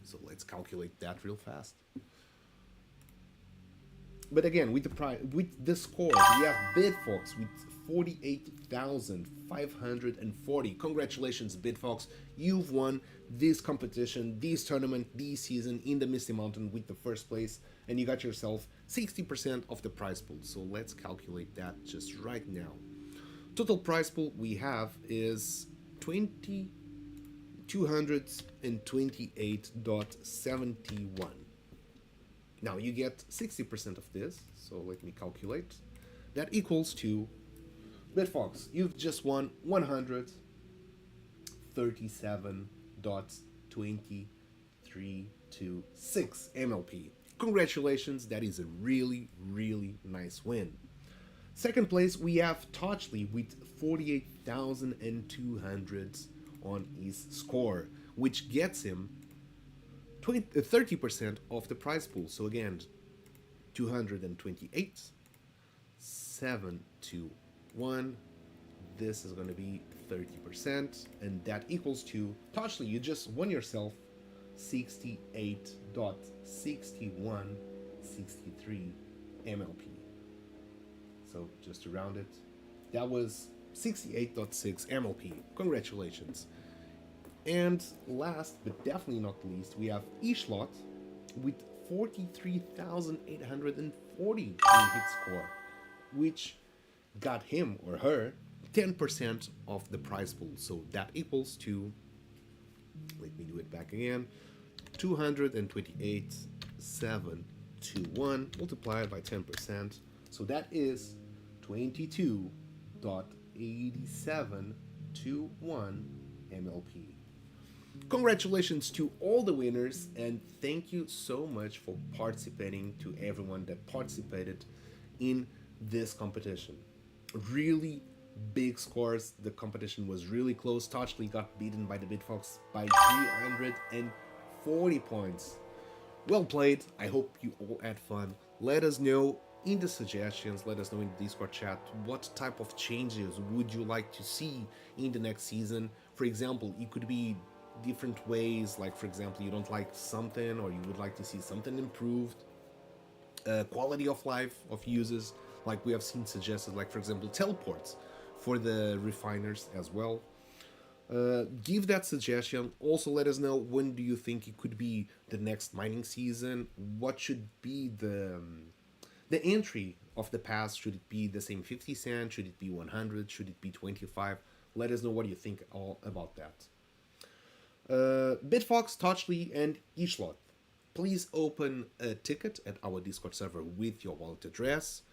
So let's calculate that real fast. But again, with the score, we have Bitfox with 48,540. Congratulations, Bitfox. You've won this competition, this tournament, this season in the Misty Mountain with the first place, and you got yourself 60% of the prize pool. So let's calculate that just right now. Total prize pool we have is 228.71. Now you get 60% of this, so let me calculate. That equals to, Bitfox, you've just won 137.2326 MLP. Congratulations, that is a really, really nice win. Second place, we have Touchley with 48,200 on his score, which gets him 30% of the prize pool. So again, 228, 7 to 1. This is going to be 30%, and that equals to, Touchley, you just won yourself 68.6163 MLP. So just to round it, that was 68.6 MLP. Congratulations. And last but definitely not least, we have Ishlot with 43,840 in hit score, which got him or her 10% of the prize pool. So that equals to, let me do it back again, 228,721 multiplied by 10%. So that is 22.8721 MLP. Congratulations to all the winners, and thank you so much for participating, to everyone that participated in this competition. Really big scores. The competition was really close. Touchley got beaten by the Bitfox by 340 points. Well played. I hope you all had fun. Let us know in the suggestions, let us know in the Discord chat what type of changes would you like to see in the next season. For example, it could be different ways, like for example you don't like something or you would like to see something improved. Quality of life of users, like we have seen suggested, like for example teleports for the refiners as well. Give that suggestion. Also let us know when do you think it could be the next mining season. What should be the entry of the pass? Should it be the same 50 cent? Should it be 100? Should it be 25? Let us know what you think all about that. Bitfox, Touchley, and Ishlot, please open a ticket at our Discord server with your wallet address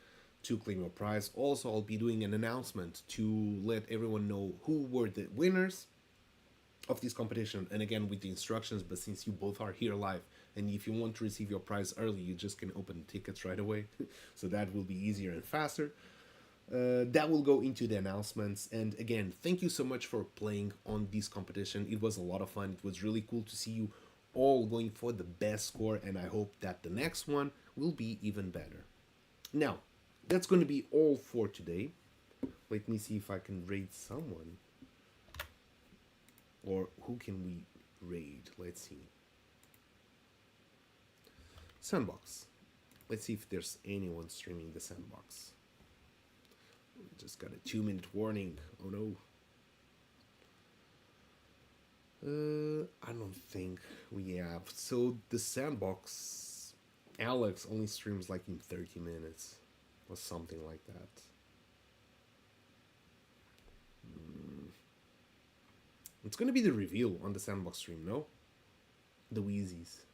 to claim your prize. Also, I'll be doing an announcement to let everyone know who were the winners of this competition, and again with the instructions, but since you both are here live, and if you want to receive your prize early, you just can open the tickets right away, so that will be easier and faster. That will go into the announcements. And again, thank you so much for playing on this competition. It was a lot of fun. It was really cool to see you all going for the best score, and I hope that the next one will be even better. Now, that's going to be all for today. Let me see if I can raid someone. Or who can we raid? Let's see. Sandbox. Let's see if there's anyone streaming the Sandbox. Just got a 2-minute warning. Oh no. I don't think we have. So the Sandbox, Alex only streams like in 30 minutes or something like that. It's gonna be the reveal on the Sandbox stream, no? The Wheezies.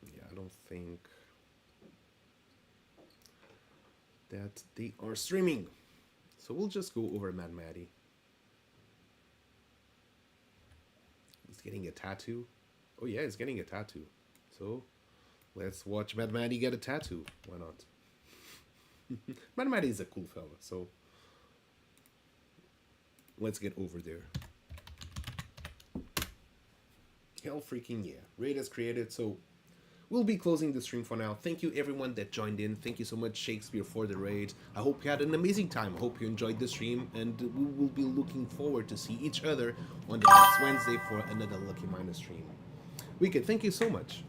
Yeah, I don't think that they are streaming. So we'll just go over Mad Maddie. He's getting a tattoo. Oh yeah, he's getting a tattoo. So let's watch Mad Maddie get a tattoo. Why not? Mad Maddie is a cool fella, so let's get over there. Hell freaking yeah. Raid is created, so we'll be closing the stream for now. Thank you everyone that joined in. Thank you so much, Shakespeare, for the raid. I hope you had an amazing time. I hope you enjoyed the stream, and we will be looking forward to see each other on the next Wednesday for another Lucky Miner stream. Wicked, thank you so much.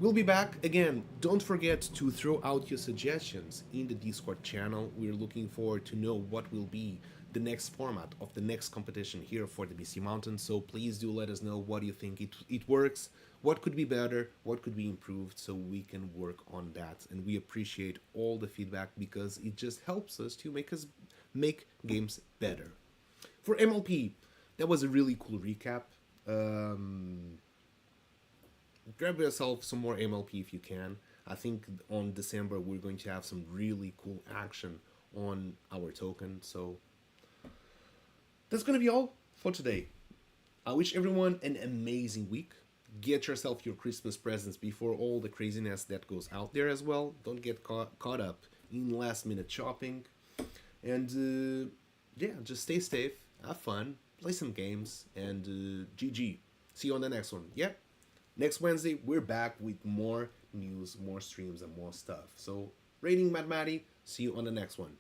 We'll be back again. Don't forget to throw out your suggestions in the Discord channel. We're looking forward to know what will be the next format of the next competition here for the BC Mountain. So please do let us know what you think it works, what could be better, what could be improved, so we can work on that. And we appreciate all the feedback because it just helps us to make games better. For MLP, that was a really cool recap. Grab yourself some more MLP if you can. I think on December we're going to have some really cool action on our token. So that's going to be all for today. I wish everyone an amazing week. Get yourself your Christmas presents before all the craziness that goes out there as well. Don't get caught up in last minute shopping. And yeah, just stay safe, have fun, play some games, and GG. See you on the next one. Yeah. Next Wednesday, we're back with more news, more streams, and more stuff. So, rating Mad Maddie. See you on the next one.